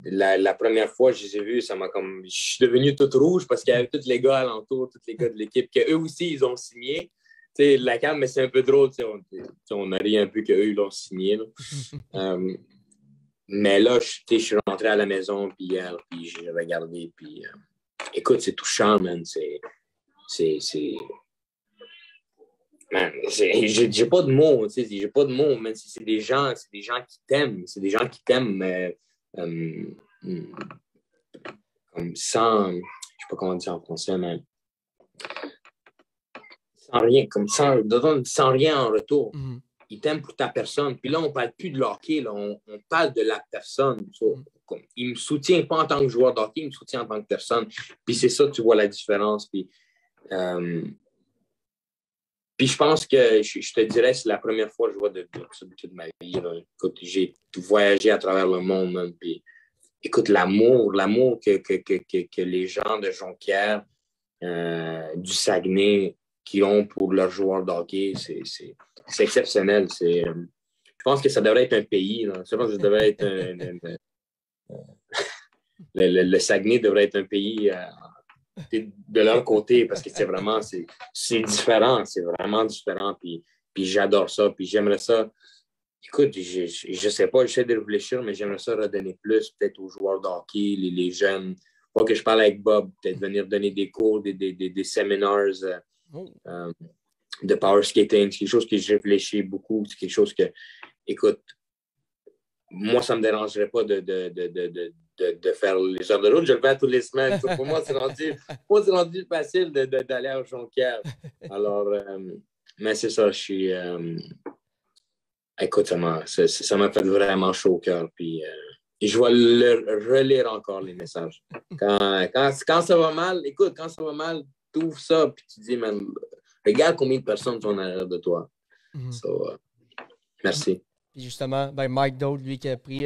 la première fois que je les ai vus, ça m'a comme... Je suis devenu toute rouge parce qu'il y avait tous les gars alentour, tous les gars de l'équipe, qu'eux aussi, ils ont signé. La carte, mais c'est un peu drôle. On a ri un peu qu'eux, ils l'ont signé. Mais là, je suis rentré à la maison puis hier, puis j'ai regardé. Puis, écoute, c'est touchant, man. Man, j'ai pas de mots, j'ai pas de mots, mais c'est des gens qui t'aiment, c'est des gens qui t'aiment comme sans, je sais pas comment dire en français, mais sans rien, comme sans rien en retour. Ils t'aiment pour ta personne. Puis là, on parle plus de hockey, là, on parle de la personne. Il me soutient pas en tant que joueur de hockey, il me soutient en tant que personne. Puis c'est ça, tu vois la différence. Puis je pense que, je te dirais, c'est la première fois que je vois de ça de toute ma vie. Là. Écoute, j'ai voyagé à travers le monde. Même, puis, écoute, l'amour que les gens de Jonquière, du Saguenay, qui ont pour leurs joueurs de hockey, c'est exceptionnel. Je pense que ça devrait être un pays. Là. Je pense que ça devrait être le Saguenay devrait être un pays... de leur côté, parce que c'est différent, c'est vraiment différent, puis j'adore ça, puis j'aimerais ça, écoute, je sais pas, j'essaie de réfléchir, mais j'aimerais ça redonner plus, peut-être aux joueurs de hockey, les jeunes, pas que je parle avec Bob, peut-être venir donner des cours, des séminaires de power skating, c'est quelque chose que je réfléchis beaucoup, c'est quelque chose que, écoute, moi, ça ne me dérangerait pas de faire les heures de route. Je le fais toutes les semaines. Pour moi, c'est rendu facile d'aller à Jonquière. Alors, mais c'est ça, je suis... écoute, ça m'a fait vraiment chaud au cœur. Puis, et je vais relire encore les messages. Quand ça va mal, écoute, quand ça va mal, tu ouvres ça, puis tu dis, man, regarde combien de personnes sont en arrière de toi. So, merci. Puis justement, Mike Dode, lui, qui a pris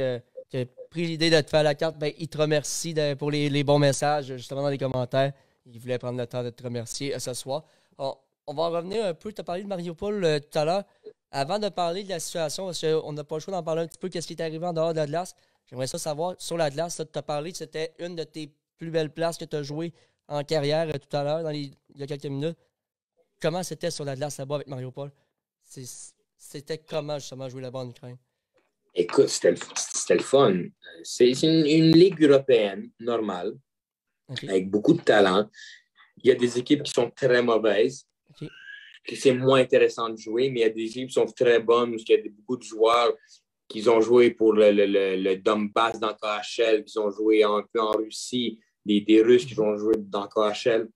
l'idée de te faire la carte, il te remercie pour les bons messages, justement, dans les commentaires. Il voulait prendre le temps de te remercier ce soir. On va en revenir un peu. Tu as parlé de Mariupol tout à l'heure. Avant de parler de la situation, parce qu'on n'a pas le choix d'en parler un petit peu, qu'est-ce qui est arrivé en dehors de la glace. J'aimerais ça savoir, sur la glace, tu as parlé que c'était une de tes plus belles places que tu as jouées en carrière tout à l'heure, il y a quelques minutes. Comment c'était sur la glace là-bas avec Mariupol? C'était comment, justement, jouer là-bas en Ukraine? Écoute, c'était le fun. C'est une ligue européenne normale, avec beaucoup de talent. Il y a des équipes qui sont très mauvaises, que c'est moins intéressant de jouer, mais il y a des équipes qui sont très bonnes, parce qu'il y a beaucoup de joueurs qui ont joué pour le Donbass dans KHL, qui ont joué un peu en Russie, des Russes qui ont joué dans KHL.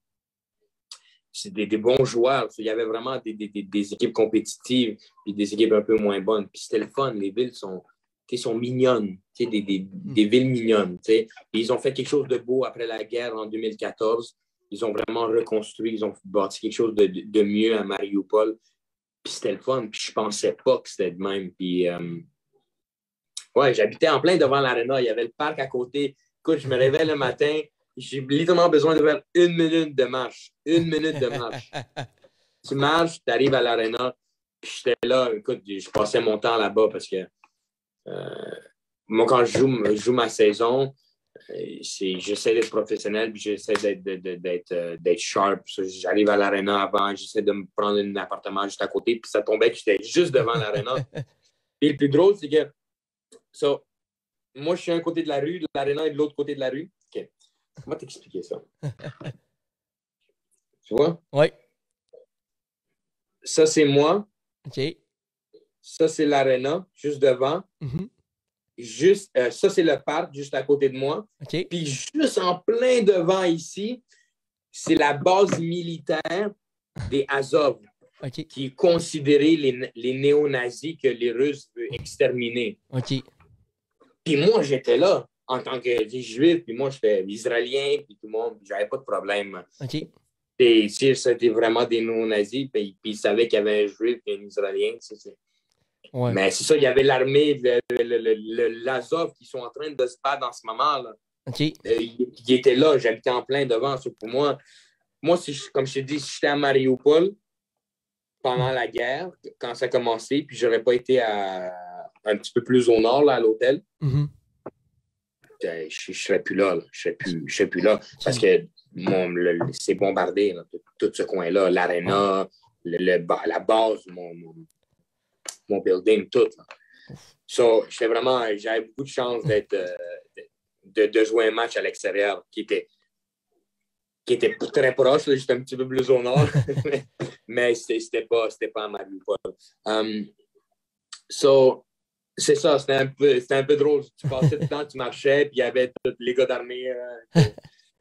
c'est des bons joueurs. Il y avait vraiment des équipes compétitives puis des équipes un peu moins bonnes. Puis c'était le fun. Les villes sont mignonnes, des villes mignonnes. Puis ils ont fait quelque chose de beau après la guerre en 2014. Ils ont vraiment reconstruit, ils ont bâti quelque chose de mieux à Mariupol. Puis c'était le fun. Puis je pensais pas que c'était de même. Puis ouais, j'habitais en plein devant l'aréna. Il y avait le parc à côté. Écoute, je me réveille le matin. J'ai littéralement besoin de faire 1 minute de marche. 1 minute de marche. Tu marches, tu arrives à l'aréna. Puis j'étais là. Écoute, je passais mon temps là-bas parce que moi, quand je joue ma saison, j'essaie d'être professionnel puis j'essaie d'être sharp. J'arrive à l'aréna avant, j'essaie de me prendre un appartement juste à côté. Puis ça tombait que j'étais juste devant l'aréna. Puis le plus drôle, c'est que moi, je suis à un côté de la rue, l'aréna est de l'autre côté de la rue. OK. Comment t'expliquer ça? Tu vois? Oui. Ça, c'est moi. OK. Ça, c'est l'aréna, juste devant. Mm-hmm. Ça, c'est le parc, juste à côté de moi. OK. Puis juste en plein devant ici, c'est la base militaire des Azov, OK. qui est considérée les néo-nazis que les Russes veulent exterminer. OK. Puis moi, j'étais là en tant que juif, puis moi, j'étais israélien, puis tout le monde, puis j'avais pas de problème. OK. Et c'était vraiment des néo-nazis, puis ils savaient qu'il y avait un juif et un israélien. Ouais. Mais c'est ça, il y avait l'armée, l'Azov qui sont en train de se battre dans ce moment-là. OK. Il était là, j'habitais en plein devant. Pour moi, comme je t'ai dit, si j'étais à Mariupol pendant la guerre, quand ça a commencé, puis j'aurais pas été un petit peu plus au nord, là, à l'hôtel, Mm-hmm. je serais plus là. Je serais plus là. Parce que c'est bombardé, là, tout ce coin-là, l'aréna, la base, mon building, tout. So, j'avais beaucoup de chance de jouer un match à l'extérieur qui était très proche, là, juste un petit peu plus au nord. Mais c'était pas à Mariupol. C'est ça, c'était un peu drôle. Tu passais le temps, tu marchais, puis il y avait tous les gars d'armée,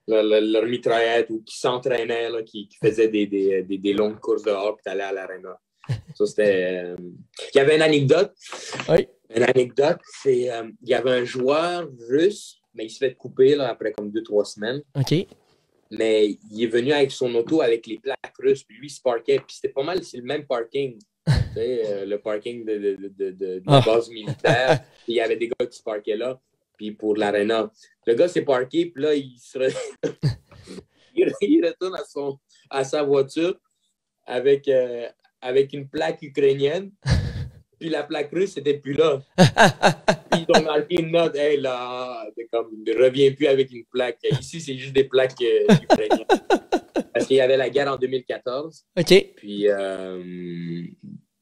leur mitraillette, ou qui s'entraînaient, là, qui faisaient des longues courses dehors, puis tu allais à l'aréna. Ça, c'était. Il y avait une anecdote. Oui. Une anecdote, c'est il y avait un joueur russe, mais il se fait couper là, après comme 2-3 semaines. OK. Mais il est venu avec son auto avec les plaques russes, puis lui, il se parquait, puis c'était pas mal, c'est le même parking. Tu sais, le parking de la base militaire. Puis il y avait des gars qui se parquaient là, puis pour l'aréna. Le gars s'est parqué, puis là, il retourne à sa voiture avec une plaque ukrainienne, puis la plaque russe n'était plus là. Ils ont marqué une note, hey, là, ne reviens plus avec une plaque. Ici, c'est juste des plaques ukrainiennes. Parce qu'il y avait la guerre en 2014. OK.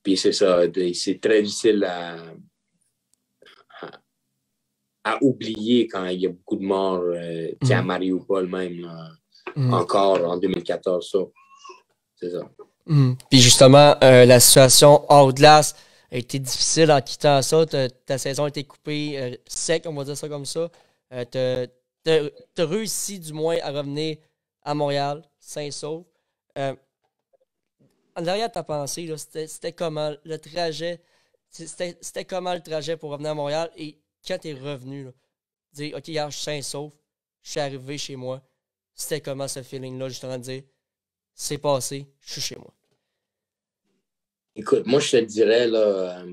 Puis c'est ça, c'est très difficile à oublier quand il y a beaucoup de morts, à Mariupol même, là, encore en 2014. Ça. C'est ça. Puis justement, la situation hors glace a été difficile en quittant ça. Ta saison a été coupée sec, on va dire ça comme ça. T'as réussi du moins à revenir à Montréal, sain et sauf. En arrière de ta pensée, là, c'était comment le trajet? C'était comment le trajet pour revenir à Montréal? Et quand t'es revenu, là, dire OK, hier, je suis sain et sauf, je suis arrivé chez moi. C'était comment ce feeling-là, justement, de dire c'est passé, je suis chez moi? Écoute, moi, je te dirais, là.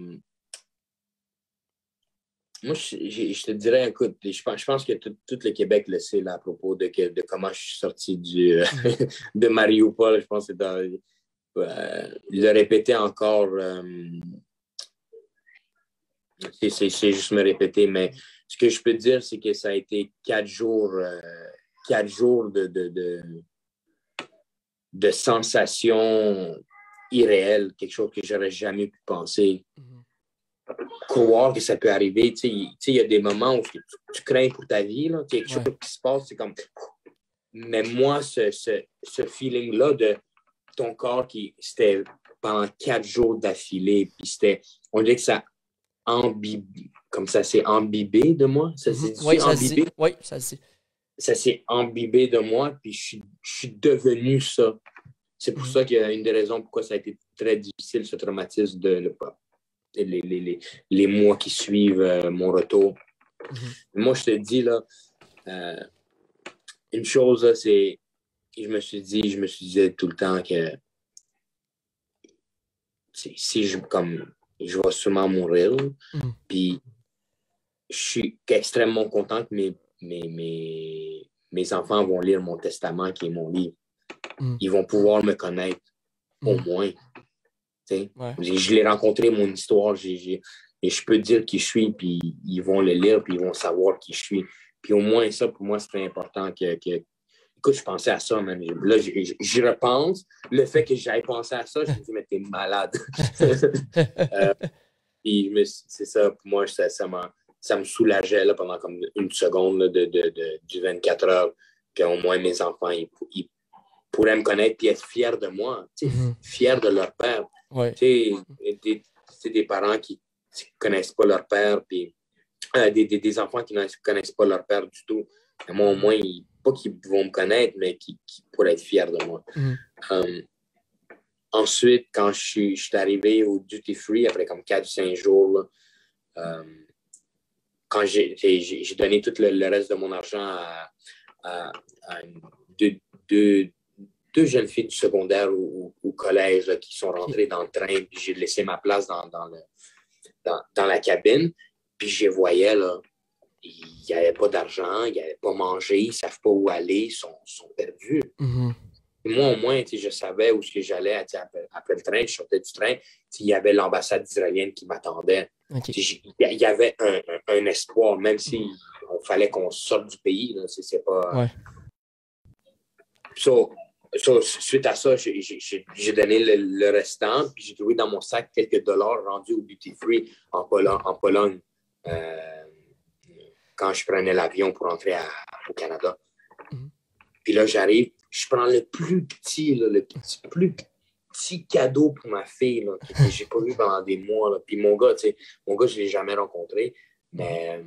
Moi, je te dirais, écoute, je pense que tout le Québec le sait là, à propos de comment je suis sorti de Mariupol. Je pense que le répéter encore, c'est juste me répéter, mais ce que je peux dire, c'est que ça a été 4 jours de sensations irréelles, quelque chose que j'aurais jamais pu penser. Croire que ça peut arriver. Il y a des moments où tu crains pour ta vie, là, quelque chose qui se passe, c'est comme... Mais moi, ce feeling-là de ton corps c'était pendant 4 jours d'affilée, puis on dirait que ça comme ça s'est imbibé de moi. Ça s'est imbibé. Oui, ça s'est. Ça s'est imbibé de moi, puis je suis devenu ça. C'est pour ça qu'il y a une des raisons pourquoi ça a été très difficile, ce traumatisme, les mois qui suivent mon retour. Moi, je te dis, là, une chose, là, c'est que je me disais tout le temps que si je vais sûrement mourir, puis je suis extrêmement content que mes enfants vont lire mon testament, qui est mon livre. Ils vont pouvoir me connaître, au moins. Ouais. Je l'ai rencontré, mon histoire, et je peux dire qui je suis, puis ils vont le lire, puis ils vont savoir qui je suis. Puis au moins ça, pour moi, c'est très important Écoute, je pensais à ça, man. Là, j'y repense. Le fait que j'aille penser à ça, je me dis, mais t'es malade. Puis c'est ça, pour moi, ça me soulageait là, pendant comme une seconde là, du 24 heures, qu'au moins mes enfants, ils pourraient me connaître et être fiers de moi, fiers de leur père. Ouais. C'est des parents qui ne connaissent pas leur père, puis des enfants qui ne connaissent pas leur père du tout. Et moi, au moins, pas qu'ils vont me connaître, mais qui pourraient être fiers de moi. Ensuite, quand je suis arrivé au Duty Free, après comme 4 ou 5 jours, là, quand j'ai donné tout le reste de mon argent à deux jeunes filles du secondaire ou collège là, qui sont rentrées dans le train, puis j'ai laissé ma place dans la cabine, puis je les voyais, là, il n'y avait pas d'argent, ils n'avaient pas mangé, ils ne savent pas où aller, ils sont perdus. Moi, au moins, je savais où j'allais après le train, je sortais du train, il y avait l'ambassade israélienne qui m'attendait. Il y avait un espoir, même si on fallait qu'on sorte du pays, là, c'est pas... Ouais. Suite à ça, j'ai donné le restant, puis j'ai trouvé dans mon sac quelques dollars rendus au Duty Free en Pologne quand je prenais l'avion pour rentrer au Canada. Puis là, j'arrive, je prends le plus petit cadeau pour ma fille là, que j'ai pas vu pendant des mois. Là. Puis mon gars, je ne l'ai jamais rencontré, mais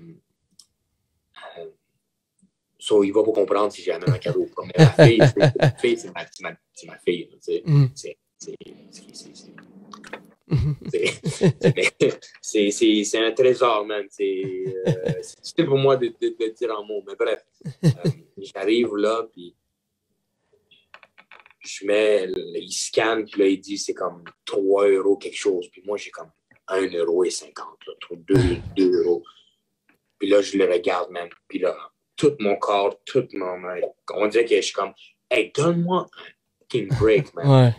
il va pas comprendre si j'ai amené un cadeau. Mais ma fille, c'est ma fille. C'est un trésor, man. C'est pour moi de dire en mots. Mais bref, j'arrive là, puis il scanne, puis là, il dit c'est comme 3 € quelque chose. Puis moi, j'ai comme 1,50 €, 2 €. Puis là, je le regarde, man. Puis là, tout mon corps, on dirait que je suis comme, hey, donne-moi un fucking break, man. Ouais.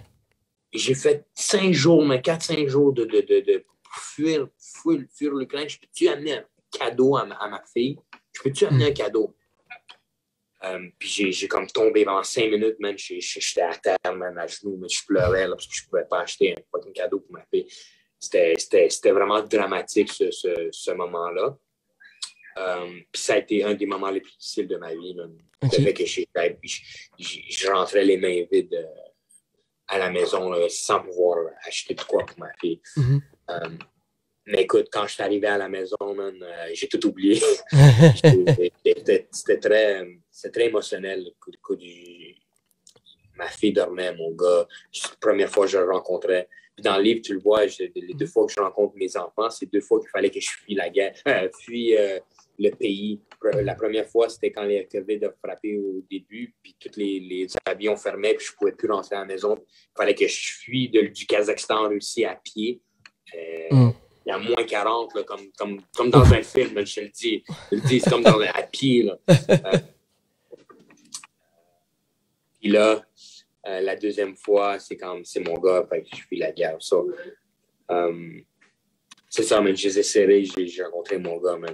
J'ai fait 5 jours, mais 4-5 jours de fuir l'Ukraine. Je peux-tu amener un cadeau à ma fille? Je peux-tu amener un cadeau? Puis j'ai comme tombé pendant 5 minutes, man. J'étais à terre, man, à genoux, mais je pleurais là, parce que je ne pouvais pas acheter un fucking cadeau pour ma fille. C'était vraiment dramatique, ce moment-là. Puis ça a été un des moments les plus difficiles de ma vie. Le fait que je rentrais les mains vides à la maison là, sans pouvoir acheter de quoi pour ma fille. Mais écoute, quand je suis arrivé à la maison, man, j'ai tout oublié. C'était très émotionnel. Ma fille dormait, mon gars. C'est la première fois que je le rencontrais. Puis dans le livre, tu le vois, les 2 fois que je rencontre mes enfants, c'est 2 fois qu'il fallait que je fuis la guerre, fuis le pays. La première fois, c'était quand les COVID a frappé au début, puis tous les avions fermaient, puis je ne pouvais plus rentrer à la maison. Il fallait que je fuis du Kazakhstan en Russie à pied. Il y a moins 40, là, comme dans un film, je le dis. C'est comme à pied. Là. Puis là, la deuxième fois, c'est mon gars, fait que je fuis la guerre. C'est ça, mais je les ai serrés, j'ai rencontré mon gars, man.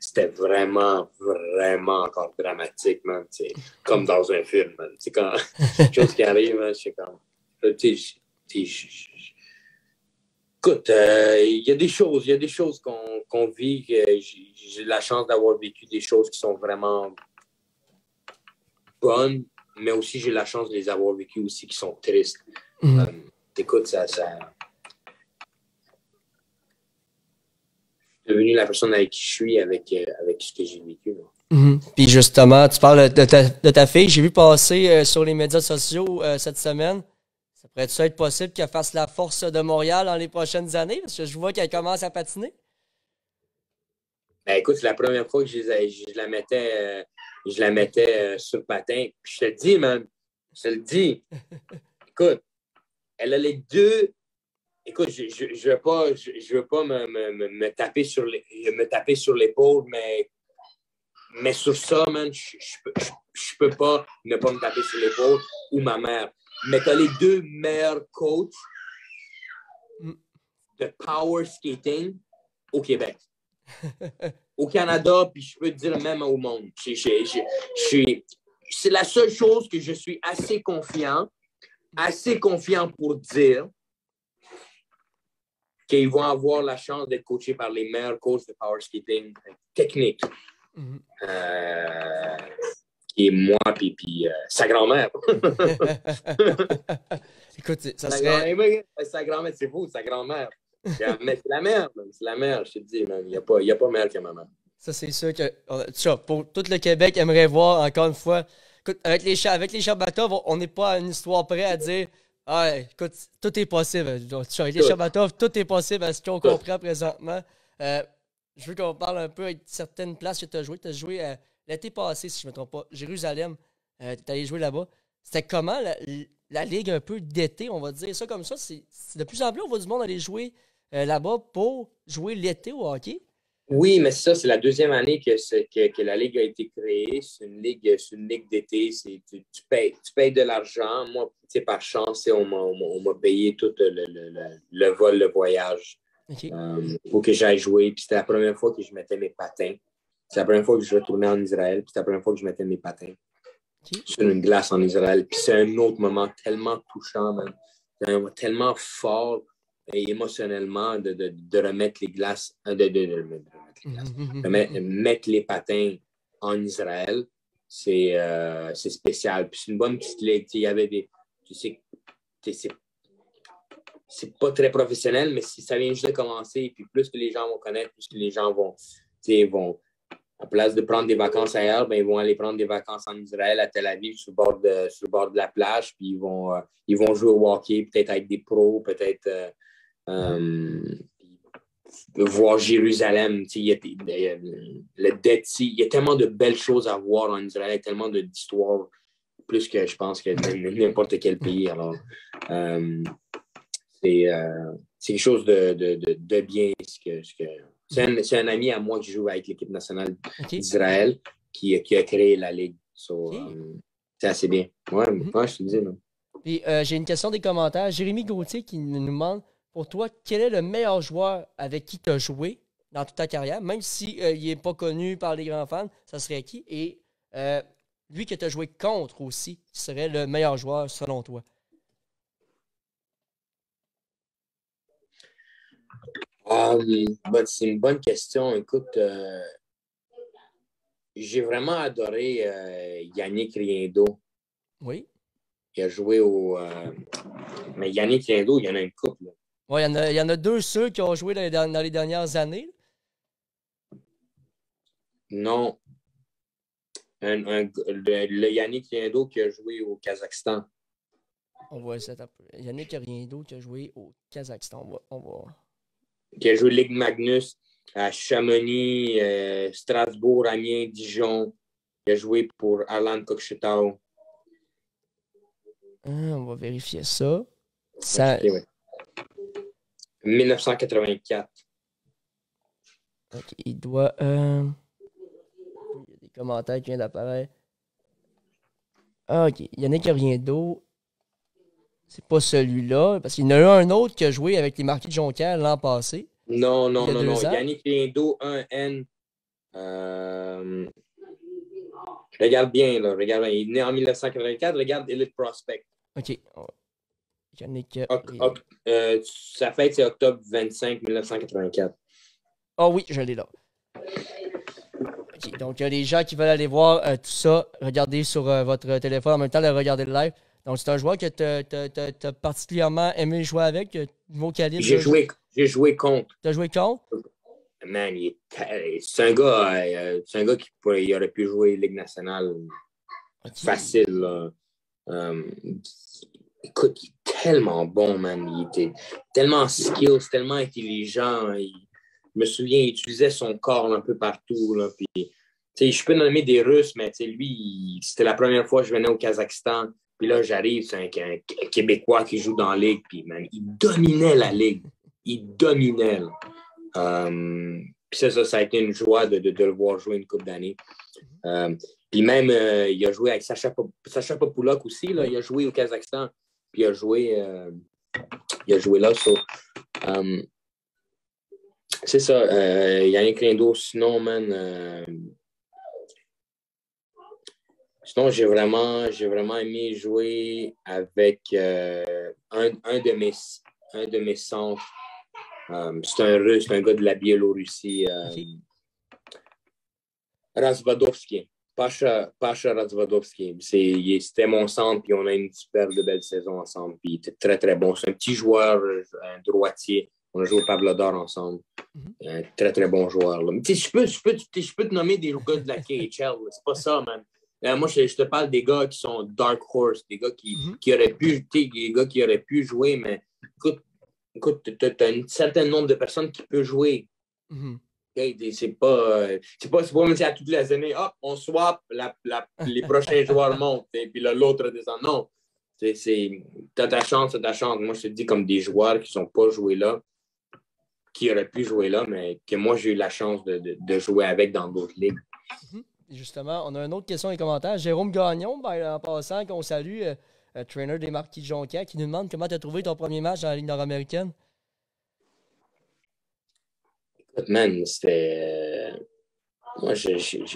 C'était vraiment, vraiment encore dramatique, man. C'est comme dans un film, man. C'est quand quelque chose qui arrive, man, c'est comme... Écoute, il y a des choses qu'on vit. J'ai la chance d'avoir vécu des choses qui sont vraiment bonnes, mais aussi j'ai la chance de les avoir vécues aussi qui sont tristes. Écoute, ça... devenu la personne avec qui je suis, avec ce que j'ai vécu. Puis justement, tu parles de ta fille. J'ai vu passer sur les médias sociaux cette semaine Pourrait-il être possible qu'elle fasse la force de Montréal dans les prochaines années? Parce que je vois qu'elle commence à patiner. Ben, écoute, c'est la première fois que je la mettais sur patin. Puis je te le dis, man, je te le dis. Écoute, elle a les deux. Écoute, je veux pas me taper sur l'épaule, mais sur ça, man, je peux pas ne pas me taper sur l'épaule ou ma mère. Mais tu as les deux meilleurs coachs de power skating au Québec. Au Canada, puis je peux te dire même au monde. C'est la seule chose que je suis assez confiant pour dire qu'ils vont avoir la chance d'être coachés par les meilleurs coachs de power skating technique. Qui est moi, puis sa grand-mère. Écoute, ça serait... Sa grand-mère, c'est fou, sa grand-mère. Mais c'est la mère, man. C'est la mère, je te dis, man. Il n'y a pas meilleur que ma mère. Ça, c'est sûr que... Ça, pour tout le Québec, aimerait voir, encore une fois... Écoute, avec les Shabatov, on n'est pas à une histoire près à dire... Ah, écoute, tout est possible. Avec les Shabatov, tout est possible à ce qu'on comprend présentement. Je veux qu'on parle un peu avec certaines places que tu as joué. Tu as joué l'été passé, si je ne me trompe pas, Jérusalem. Tu es allé jouer là-bas. C'était comment la ligue un peu d'été, on va dire ça comme ça? C'est de plus en plus, on voit du monde aller jouer là-bas pour jouer l'été au hockey? Oui, mais ça, c'est la deuxième année que la ligue a été créée. C'est une ligue d'été. Tu payes de l'argent. Moi, par chance, on m'a payé tout le vol, le voyage pour que j'aille jouer. Puis c'était la première fois que je mettais mes patins. C'est la première fois que je retournais en Israël. Puis c'était la première fois que je mettais mes patins sur une glace en Israël. Puis c'est un autre moment tellement touchant, man. C'est un moment tellement fort et émotionnellement de remettre les glaces, mettre les patins en Israël, c'est spécial. Puis c'est une bonne petite ligue. Il y avait c'est pas très professionnel, mais si ça vient juste de commencer, puis plus que les gens vont connaître, plus que les gens vont à place de prendre des vacances ailleurs, ben, ils vont aller prendre des vacances en Israël, à Tel Aviv, sur le bord de la plage, puis ils vont jouer au hockey, peut-être avec des pros, peut-être voir Jérusalem. Le Dead Sea, il y a tellement de belles choses à voir en Israël, tellement d'histoires, plus que je pense que n'importe quel pays. Alors, c'est quelque chose de bien. C'est un ami à moi qui joue avec l'équipe nationale d'Israël qui a créé la ligue. C'est assez bien. Ouais, je te dis. Puis j'ai une question des commentaires. Jérémy Gauthier qui nous demande, pour toi, quel est le meilleur joueur avec qui tu as joué dans toute ta carrière, même s'il n'est pas connu par les grands fans, ça serait qui? Et lui que tu as joué contre aussi, qui serait le meilleur joueur selon toi? C'est une bonne question. Écoute, j'ai vraiment adoré Yannick Riendo. Oui. Il a joué mais Yannick Riendo, il y en a une couple. Oui, il y en a deux ceux qui ont joué dans les dernières années. Non. Le Yannick Riendo qui a joué au Kazakhstan. On voit ça un peu. Yannick Riendo qui a joué au Kazakhstan. On va... Qui a joué Ligue Magnus à Chamonix, Strasbourg, Amiens, Dijon. Il a joué pour Alan Kokshetau. On va vérifier ça. Okay, ouais. 1984. OK, il doit... Il y a des commentaires qui viennent d'apparaître. Ah, OK, Yannick Riendo. C'est pas celui-là, parce qu'il y en a eu un autre qui a joué avec les Marquis de Jonquière l'an passé. Non. Yannick Riendo, 1N. Regarde bien, là. Regarde bien. Il est né en 1984. Regarde Elite Prospect. OK. Yannick. Sa fête, c'est octobre 25, 1984. Ah oui, je l'ai là. OK, donc, il y a des gens qui veulent aller voir tout ça, regarder sur votre téléphone en même temps de regarder le live. Donc, c'est un joueur que tu as particulièrement aimé jouer avec, niveau calibre. J'ai joué contre. Tu as joué contre? Man, c'est un gars qui il aurait pu jouer Ligue nationale facile. Écoute, il est tellement bon, man. Il était tellement skills, tellement intelligent. Je me souviens, il utilisait son corps un peu partout. Là, puis, je peux nommer des Russes, mais lui, c'était la première fois que je venais au Kazakhstan. Puis là, j'arrive, c'est un Québécois qui joue dans la Ligue. Puis, man, il dominait la Ligue. Il dominait. Puis ça a été une joie de le voir jouer une couple d'années. Puis même, il a joué avec Sacha Populok aussi. Là, il a joué au Kazakhstan. Puis il a joué là. C'est ça. Yannick Rindeau, sinon, man. Sinon, j'ai vraiment aimé jouer avec un de mes centres. C'est un Russe, c'est un gars de la Biélorussie. Razvadovski. Pasha Razvadovski. C'était mon centre, puis on a une super belle saison ensemble. Puis il était très, très bon. C'est un petit joueur, un droitier. On a joué au Pavlodar ensemble. Un très, très bon joueur. Là. Mais je peux te nommer des gars de la KHL. C'est pas ça, man. Moi, je te parle des gars qui sont Dark Horse, des gars qui auraient pu jouer, mais écoute, tu as un certain nombre de personnes qui peuvent jouer. Okay? C'est pas même si à toutes les années, hop, on swap, les prochains joueurs montent, et puis l'autre descend. Non. T'as ta chance. Moi, je te dis comme des joueurs qui sont pas joués là, qui auraient pu jouer là, mais que moi, j'ai eu la chance de jouer avec dans d'autres ligues. Justement, on a une autre question dans les commentaires. Jérôme Gagnon, en passant, qu'on salue, trainer des Marquis de Jonquière, qui nous demande comment tu as trouvé ton premier match dans la Ligue nord-américaine. Écoute, man, moi,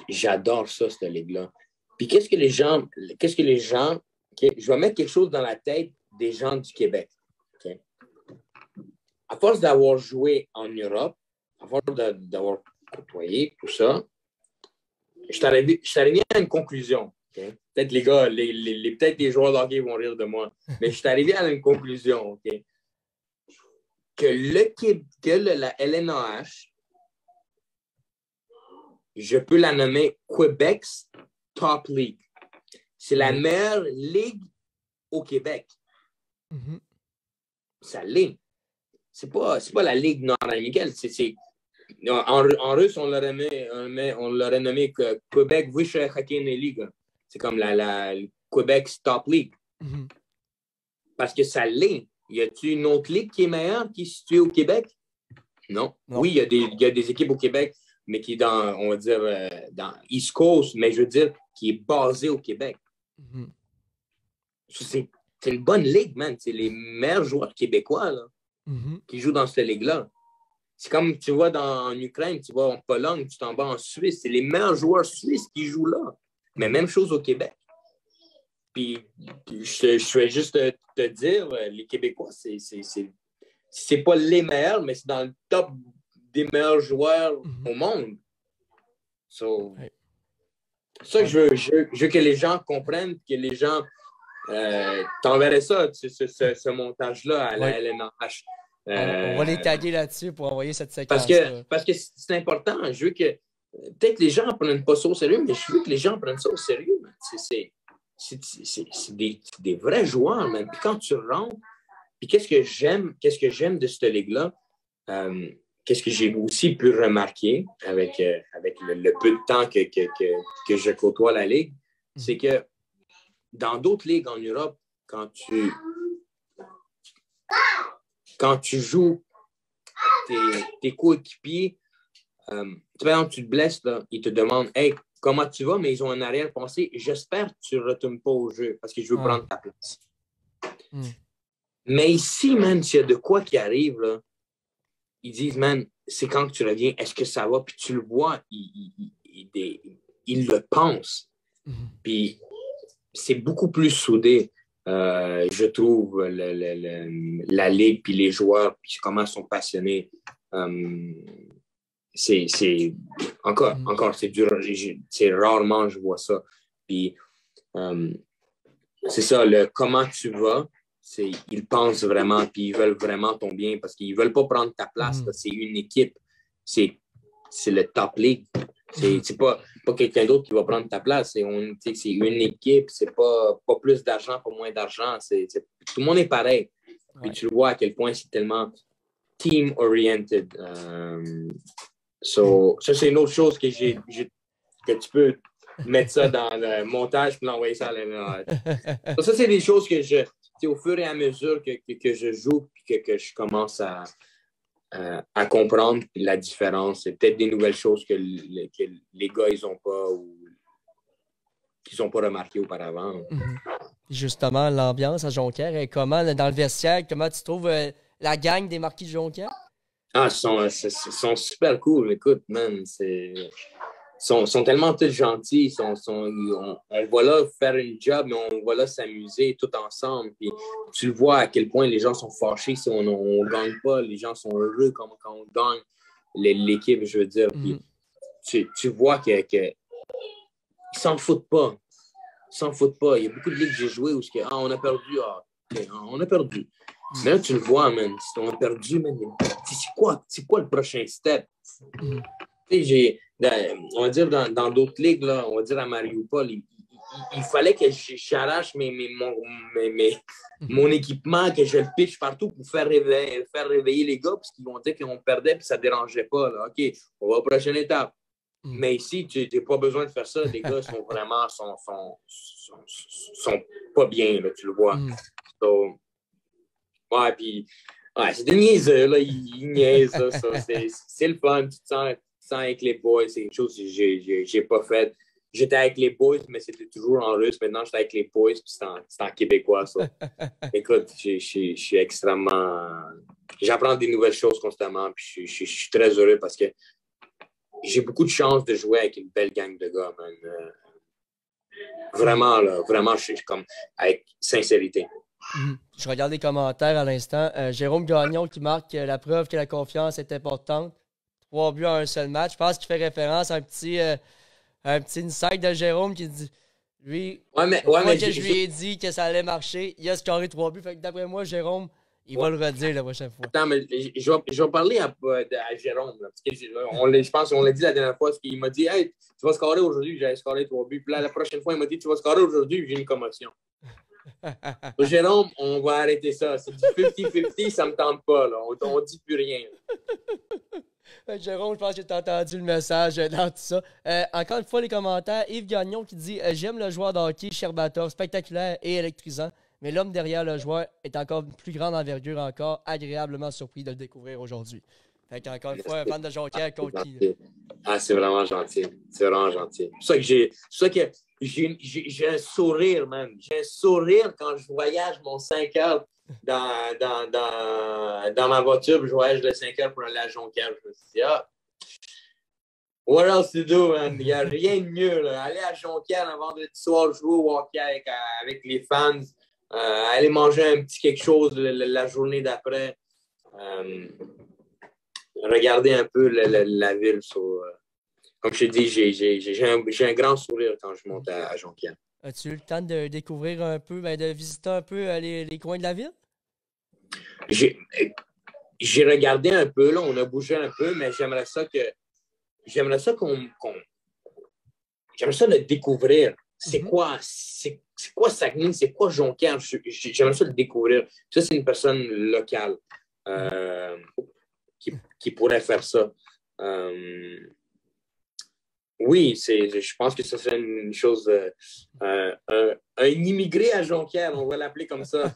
j'adore ça, cette ligue-là. Puis qu'est-ce que les gens... Je vais mettre quelque chose dans la tête des gens du Québec. Okay? À force d'avoir joué en Europe, à force d'avoir côtoyé, tout ça, je suis arrivé à une conclusion. Okay? Peut-être les gars, peut-être les joueurs d'hockey vont rire de moi, mais je suis arrivé à une conclusion. Okay? Que la LNAH, je peux la nommer Québec's Top League. C'est la meilleure ligue au Québec. Ça l'est. C'est pas la ligue nord-américaine. En russe, on l'aurait nommé Québec Vysshaya Hockeyная Liga. C'est comme la Québec's Top League. Parce que ça l'est. Y a-t-il une autre ligue qui est meilleure, qui est située au Québec? Non. Oui, il y a des équipes au Québec, mais qui est dans, on va dire, dans East Coast, mais je veux dire, qui est basée au Québec. C'est une bonne ligue, man. C'est les meilleurs joueurs québécois là, qui jouent dans cette ligue-là. C'est comme tu vois en Ukraine, tu vois en Pologne, tu t'en vas en Suisse. C'est les meilleurs joueurs suisses qui jouent là. Mais même chose au Québec. Puis, je vais juste te dire, les Québécois, c'est pas les meilleurs, mais c'est dans le top des meilleurs joueurs au monde. Ça, je veux que les gens comprennent, que les gens t'enverraient ça, ce montage-là à la LNH. On va les taguer là-dessus pour envoyer cette séquence-là. Parce que c'est important. Je veux que peut-être les gens ne prennent pas ça au sérieux, mais je veux que les gens prennent ça au sérieux. C'est des vrais joueurs, man. Puis quand tu rentres, puis qu'est-ce que j'aime de cette ligue-là, qu'est-ce que j'ai aussi pu remarquer avec le peu de temps que je côtoie la ligue, c'est que dans d'autres ligues en Europe, quand tu joues tes coéquipiers, par exemple, tu te blesses, là, ils te demandent « Hey, comment tu vas? » Mais ils ont un arrière-pensée. J'espère que tu ne retournes pas au jeu parce que je veux prendre ta place. Mais ici, man, s'il y a de quoi qui arrive, là, ils disent, man, c'est quand que tu reviens, est-ce que ça va? Puis tu le vois, ils le pensent. Puis c'est beaucoup plus soudé, je trouve, la ligue, puis les joueurs, puis comment ils sont passionnés. Encore, c'est dur. C'est rarement je vois ça. Puis c'est ça, comment tu vas, ils pensent vraiment, puis ils veulent vraiment ton bien parce qu'ils ne veulent pas prendre ta place. C'est une équipe. C'est le top league. C'est pas quelqu'un d'autre qui va prendre ta place. C'est une équipe, c'est pas plus d'argent, pas moins d'argent. Tout le monde est pareil. Puis tu le vois à quel point c'est tellement team-oriented. Ça, c'est une autre chose que tu peux mettre ça dans le montage et l'envoyer ça à la... Ça, c'est des choses que au fur et à mesure que je joue et que je commence à comprendre la différence. C'est peut-être des nouvelles choses que les gars, ils n'ont pas ou qu'ils n'ont pas remarqué auparavant. Justement, l'ambiance à Jonquière est comment dans le vestiaire? Comment tu trouves la gang des Marquis de Jonquière? Ah, ils sont super cool. Écoute, man, sont tellement tous gentils. On va là faire une job, mais on va là s'amuser tout ensemble. Puis tu le vois à quel point les gens sont fâchés si on ne gagne pas. Les gens sont heureux quand on gagne l'équipe, je veux dire. Puis tu vois qu'ils s'en foutent pas. Ils s'en foutent pas. Il y a beaucoup de ligues que j'ai jouées où on a perdu. On a perdu. Mais là, tu le vois, man. Si on a perdu, man, c'est quoi le prochain step? On va dire dans d'autres ligues, là, on va dire à Mariupol, il fallait que j'arrache mon équipement, que je le pitche partout pour faire réveiller les gars, parce qu'ils vont dire qu'on perdait et ça ne dérangeait pas. Là. OK, on va à la prochaine étape. Mais ici, tu n'as pas besoin de faire ça. Les gars sont vraiment sont pas bien, là, tu le vois. Puis, c'est des niaiseux, là. Ils niaisent, là, ça. C'est le fun. Tu te sens avec les boys. C'est quelque chose que j'ai pas fait. J'étais avec les boys, mais c'était toujours en russe. Maintenant, j'étais avec les boys, puis c'est en québécois, ça. Écoute, je suis extrêmement... J'apprends des nouvelles choses constamment, puis je suis très heureux parce que j'ai beaucoup de chance de jouer avec une belle gang de gars, man. Vraiment, là, vraiment, je suis comme avec sincérité. Je regarde les commentaires à l'instant. Jérôme Gagnon qui marque la preuve que la confiance est importante. 3 buts en un seul match. Je pense qu'il fait référence à un petit insight de Jérôme qui dit lui, je lui ai dit que ça allait marcher, il a scoré 3 buts. Fait que d'après moi, Jérôme, il va le redire la prochaine fois. Attends, mais je vais parler à Jérôme. Là, parce que je pense qu'on l'a dit la dernière fois. Il m'a dit hey, tu vas scorer aujourd'hui, j'allais scorer 3 buts. Puis là, la prochaine fois, il m'a dit tu vas scorer aujourd'hui, j'ai une commotion. Jérôme, on va arrêter ça. C'est du 50-50, ça ne me tente pas. Là. On ne dit plus rien. Jérôme, je pense que tu as entendu le message dans tout ça. Encore une fois, les commentaires. Yves Gagnon qui dit j'aime le joueur de hockey, Sherbatov, spectaculaire et électrisant. Mais l'homme derrière le joueur est encore plus grande envergure, encore agréablement surpris de le découvrir aujourd'hui. Fait qu'encore une fois, un fan de Jonquière contre qui? Ah, c'est vraiment gentil. C'est vraiment gentil. C'est ça que j'ai un sourire, man. J'ai un sourire quand je voyage mon 5 heures dans ma voiture. Je voyage de 5 heures pour aller à Jonquière. Je me suis dit, what else to do, man? Il n'y a rien de mieux. Là. Aller à Jonquière un vendredi soir, jouer au hockey avec les fans. Aller manger un petit quelque chose la journée d'après. Regarder un peu la ville. Comme je t'ai dit, j'ai un grand sourire quand je monte à Jonquière. As-tu eu le temps de découvrir un peu, de visiter un peu les coins de la ville? J'ai regardé un peu, là, on a bougé un peu, mais j'aimerais ça le découvrir. C'est quoi Saguenay? C'est quoi Jonquière? J'aimerais ça le découvrir. Ça, c'est une personne locale qui pourrait faire ça. Oui, je pense que ça serait une chose... un immigré à Jonquière, on va l'appeler comme ça.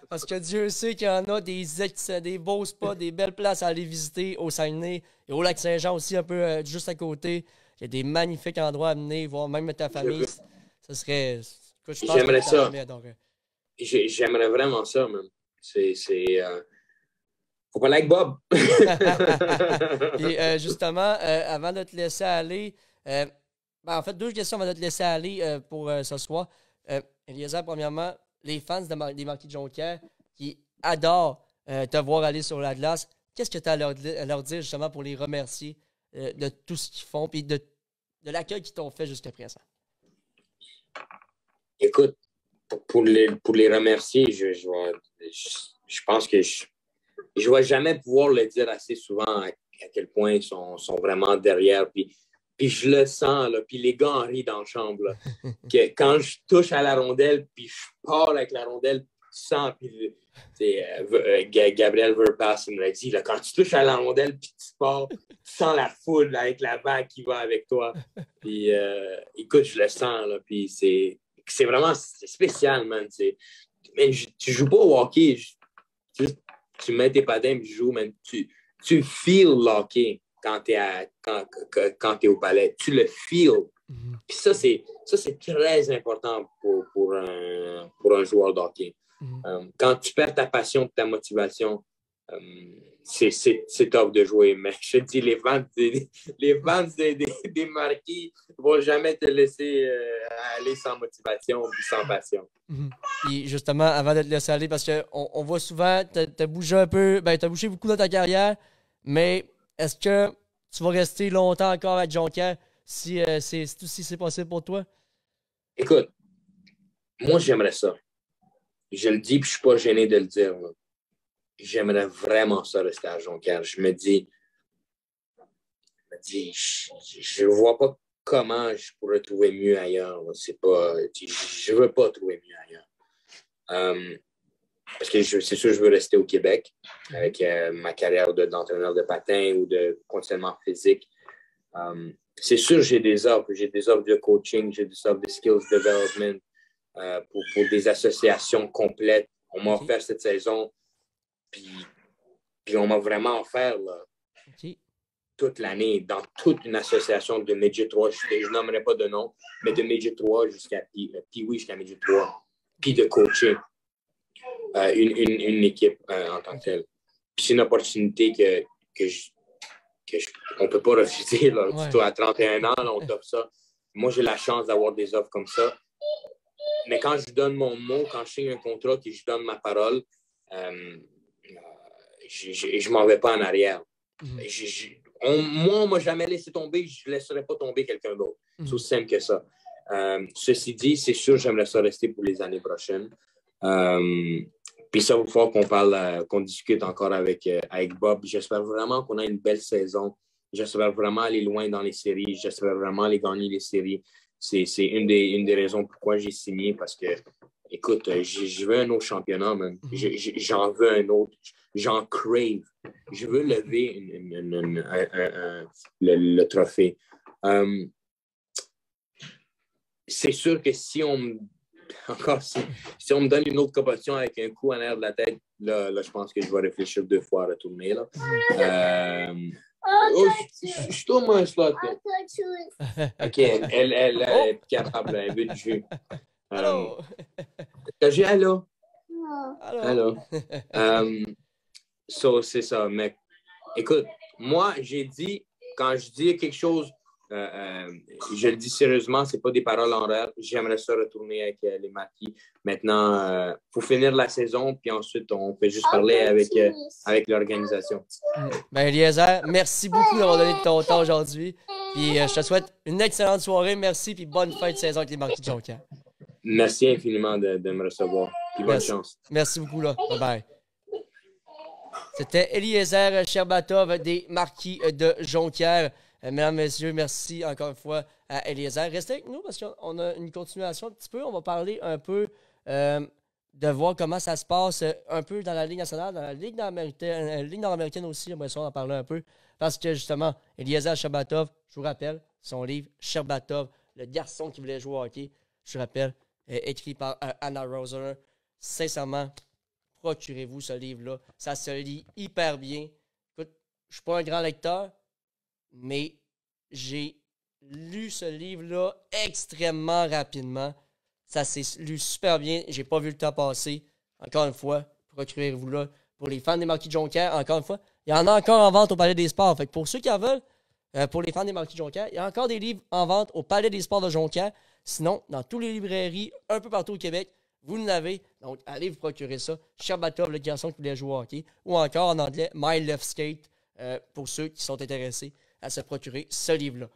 Parce que Dieu sait qu'il y en a des beaux spots, des belles places à aller visiter au Saguenay et au Lac-Saint-Jean aussi, un peu juste à côté. Il y a des magnifiques endroits à venir, voir même ta famille. Ça serait... J'aimerais ça. J'aimerais vraiment ça, même. Faut pas like Bob. Et justement, avant de te laisser aller, en fait, 2 questions avant de te laisser aller pour ce soir. Eliezer, premièrement, les fans des Marquis de Jonquière qui adorent te voir aller sur la glace, qu'est-ce que tu as à leur dire justement pour les remercier de tout ce qu'ils font et de l'accueil qu'ils t'ont fait jusqu'à présent? Écoute, pour les remercier, je pense que je ne vais jamais pouvoir le dire assez souvent à quel point ils sont vraiment derrière. Puis puis je le sens, là, puis les gars en rient dans la chambre. Là, que quand je touche à la rondelle, puis je pars avec la rondelle, tu sens, puis Gabriel Verpass me l'a dit, là, quand tu touches à la rondelle, puis tu pars, tu sens la foule là, avec la vague qui va avec toi. Puis écoute, je le sens, là, puis c'est vraiment spécial, man. Tu joues pas au hockey, tu mets tes patins et tu joues, man. Tu feel le hockey quand t'es au palais. Tu le feel. Puis ça, c'est très important pour un joueur de hockey. Quand tu perds ta passion, ta motivation, c'est top de jouer. Mais je te dis, les fans des Marquis ne vont jamais te laisser aller sans motivation ou sans passion. Puis justement, avant de te laisser aller, parce qu'on voit souvent, t'as bougé un peu, t'as bougé beaucoup dans ta carrière, mais est-ce que tu vas rester longtemps encore avec Jonquière si c'est possible pour toi? Écoute, moi j'aimerais ça. Je le dis, puis je suis pas gêné de le dire. Là. J'aimerais vraiment ça rester à Jonquière. Je me dis, je vois pas comment je pourrais trouver mieux ailleurs. Je veux pas trouver mieux ailleurs. Parce que c'est sûr que je veux rester au Québec avec ma carrière d'entraîneur de patin ou de conditionnement physique. C'est sûr j'ai des offres. J'ai des offres de coaching, j'ai des offres de skills development pour des associations complètes. On m'a offert cette saison, puis on m'a vraiment offert là, toute l'année dans toute une association de Midget 3. Je nommerai pas de nom, mais de Midget 3 jusqu'à Pee-Wee jusqu'à Midget 3. Puis de coacher une équipe en tant que telle. Puis c'est une opportunité qu'on ne peut pas refuser. Là. Ouais. Toi, à 31 ans, là, on t'offre ça. Moi, j'ai la chance d'avoir des offres comme ça. Mais quand je donne mon mot, quand je signe un contrat et je donne ma parole, je ne m'en vais pas en arrière. Moi, on ne m'a jamais laissé tomber, je ne laisserai pas tomber quelqu'un d'autre. C'est aussi simple que ça. Ceci dit, c'est sûr, j'aimerais ça rester pour les années prochaines. Puis ça, il va falloir qu'on parle, qu'on discute encore avec Bob. J'espère vraiment qu'on a une belle saison. J'espère vraiment aller loin dans les séries. J'espère vraiment aller gagner les séries. C'est une des raisons pourquoi j'ai signé, parce que, écoute, je veux un autre championnat, man. J'en veux un autre. J'en crave. Je veux lever le trophée. C'est sûr que si on me donne une autre compétition avec un coup en air de la tête, là, je pense que je vais réfléchir 2 fois à retourner. Là. Je tourne moi un slot. OK, elle est capable, elle veut du jus. Allô? T'as dit allô? Allô? C'est ça, mec. Écoute, moi, j'ai dit, quand je dis quelque chose, je le dis sérieusement, c'est pas des paroles en l'air. J'aimerais ça retourner avec les Marquis. Maintenant, faut finir la saison, puis ensuite, on peut juste parler avec l'organisation. Ben, Eliezer, merci beaucoup d'avoir donné de ton temps aujourd'hui. Puis je te souhaite une excellente soirée. Merci, puis bonne fin de saison avec les Marquis de Jonquière. Merci infiniment de me recevoir. Puis bonne chance. Merci beaucoup, là. Bye-bye. C'était Eliezer Sherbatov des Marquis de Jonquière. Mesdames, messieurs, merci encore une fois à Eliezer. Restez avec nous parce qu'on a une continuation un petit peu. On va parler un peu de voir comment ça se passe un peu dans la Ligue nationale, dans la Ligue nord-américaine aussi. J'aimerais ça en parler un peu parce que justement, Eliezer Sherbatov, je vous rappelle, son livre Sherbatov, le garçon qui voulait jouer au hockey, je vous rappelle, écrit par Anna Roser. Sincèrement, procurez-vous ce livre-là. Ça se lit hyper bien. Écoute, je ne suis pas un grand lecteur, mais j'ai lu ce livre-là extrêmement rapidement. Ça s'est lu super bien. J'ai pas vu le temps passer. Encore une fois, procurez-vous là. Pour les fans des Marquis de Jonquière, encore une fois, il y en a encore en vente au Palais des Sports. Fait que pour ceux qui en veulent, pour les fans des Marquis de Jonquière, il y a encore des livres en vente au Palais des Sports de Jonquière. Sinon, dans toutes les librairies, un peu partout au Québec, vous l'avez. Donc, allez vous procurer ça. Sherbatov, le garçon qui voulait jouer au hockey. Ou encore en anglais, My Left Skate, pour ceux qui sont intéressés à se procurer ce livre-là.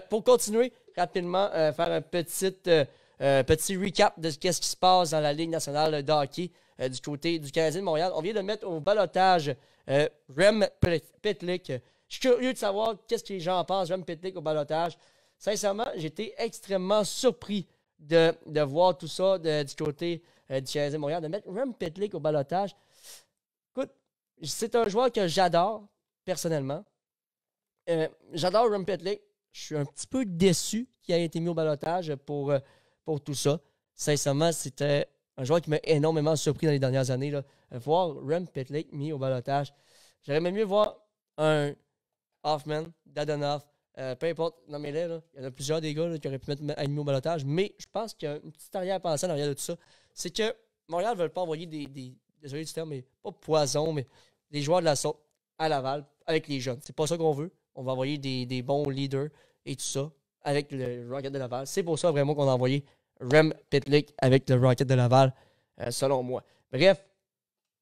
Pour continuer, rapidement, faire un petit recap de ce qui se passe dans la Ligue nationale de hockey du côté du Canadien de Montréal. On vient de mettre au ballottage Rem Pitlick. Je suis curieux de savoir qu'est-ce que les gens en pensent. Rem Pitlick au ballottage. sincèrement, j'étais extrêmement surpris de voir tout ça du côté du Canadien de Montréal, de mettre Rem Pitlick au ballottage. Écoute, c'est un joueur que j'adore, personnellement. J'adore Rem Pitlick. Je suis un petit peu déçu qu'il ait été mis au ballottage pour tout ça. Sincèrement, c'était un joueur qui m'a énormément surpris dans les dernières années. Là. Voir Rem Pitlick mis au ballottage. J'aurais même mieux voir un Hoffman, Dadonov, peu importe, nommez-les. Il y en a plusieurs des gars là, qui auraient pu mettre mis au ballottage. Mais je pense qu'il y a une petite arrière-pensée en arrière de tout ça. C'est que Montréal ne veut pas envoyer désolé du terme, mais pas poison, mais des joueurs de la sorte à Laval avec les jeunes. C'est pas ça qu'on veut. On va envoyer des bons leaders et tout ça avec le Rocket de Laval. C'est pour ça vraiment qu'on a envoyé Rem Pitlick avec le Rocket de Laval, selon moi. Bref,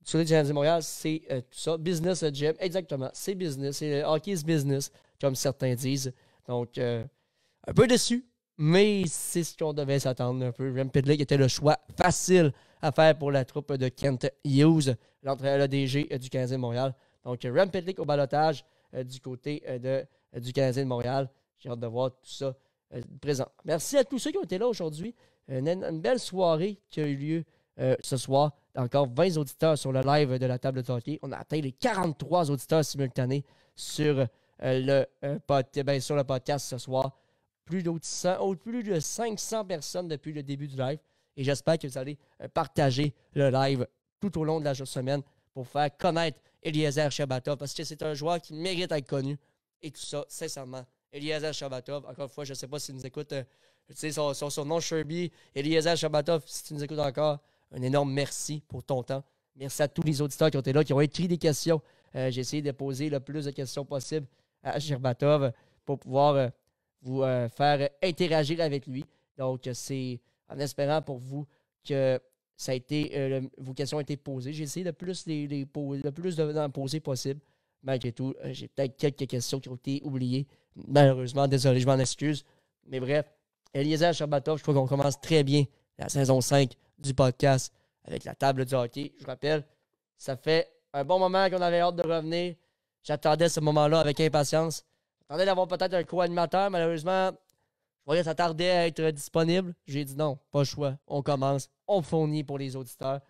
sur les Canadiens de Montréal, c'est tout ça. Business GM, exactement. C'est business. C'est hockey's business, comme certains disent. Donc, un peu déçu, mais c'est ce qu'on devait s'attendre un peu. Rem Pitlick était le choix facile à faire pour la troupe de Kent Hughes, l'entraîneur DG du Canadien de Montréal. Donc, Rem Pitlick au ballottage du côté du Canadien de Montréal. J'ai hâte de voir tout ça présent. Merci à tous ceux qui ont été là aujourd'hui. Une belle soirée qui a eu lieu ce soir. Encore 20 auditeurs sur le live de la table de hockey. On a atteint les 43 auditeurs simultanés sur le podcast ce soir. Plus de 500 personnes depuis le début du live. Et j'espère que vous allez partager le live tout au long de la semaine pour faire connaître Eliezer Shabatov parce que c'est un joueur qui mérite d'être connu. Et tout ça, sincèrement. Eliezer Shabatov, encore une fois, je ne sais pas s'il nous écoute, son surnom Sherby. Eliezer Shabatov, si tu nous écoutes encore, un énorme merci pour ton temps. Merci à tous les auditeurs qui ont été là, qui ont écrit des questions. J'ai essayé de poser le plus de questions possible à Shabatov pour pouvoir vous faire interagir avec lui. Donc, c'est en espérant pour vous que ça a été, vos questions ont été posées. J'ai essayé le plus d'en poser possible. Malgré tout, j'ai peut-être quelques questions qui ont été oubliées. Malheureusement, désolé, je m'en excuse. Mais bref, Eliezer Shabatov, je trouve qu'on commence très bien la saison 5 du podcast avec la table du hockey. Je rappelle, ça fait un bon moment qu'on avait hâte de revenir. J'attendais ce moment-là avec impatience. J'attendais d'avoir peut-être un co-animateur. Malheureusement, je voyais que ça tardait à être disponible. J'ai dit non, pas le choix. On commence. On fournit pour les auditeurs.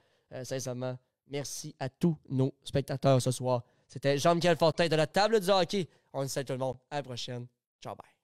Sincèrement, merci à tous nos spectateurs ce soir. C'était Jean-Michel Fortin de la table du hockey. On salue tout le monde. À la prochaine. Ciao, bye.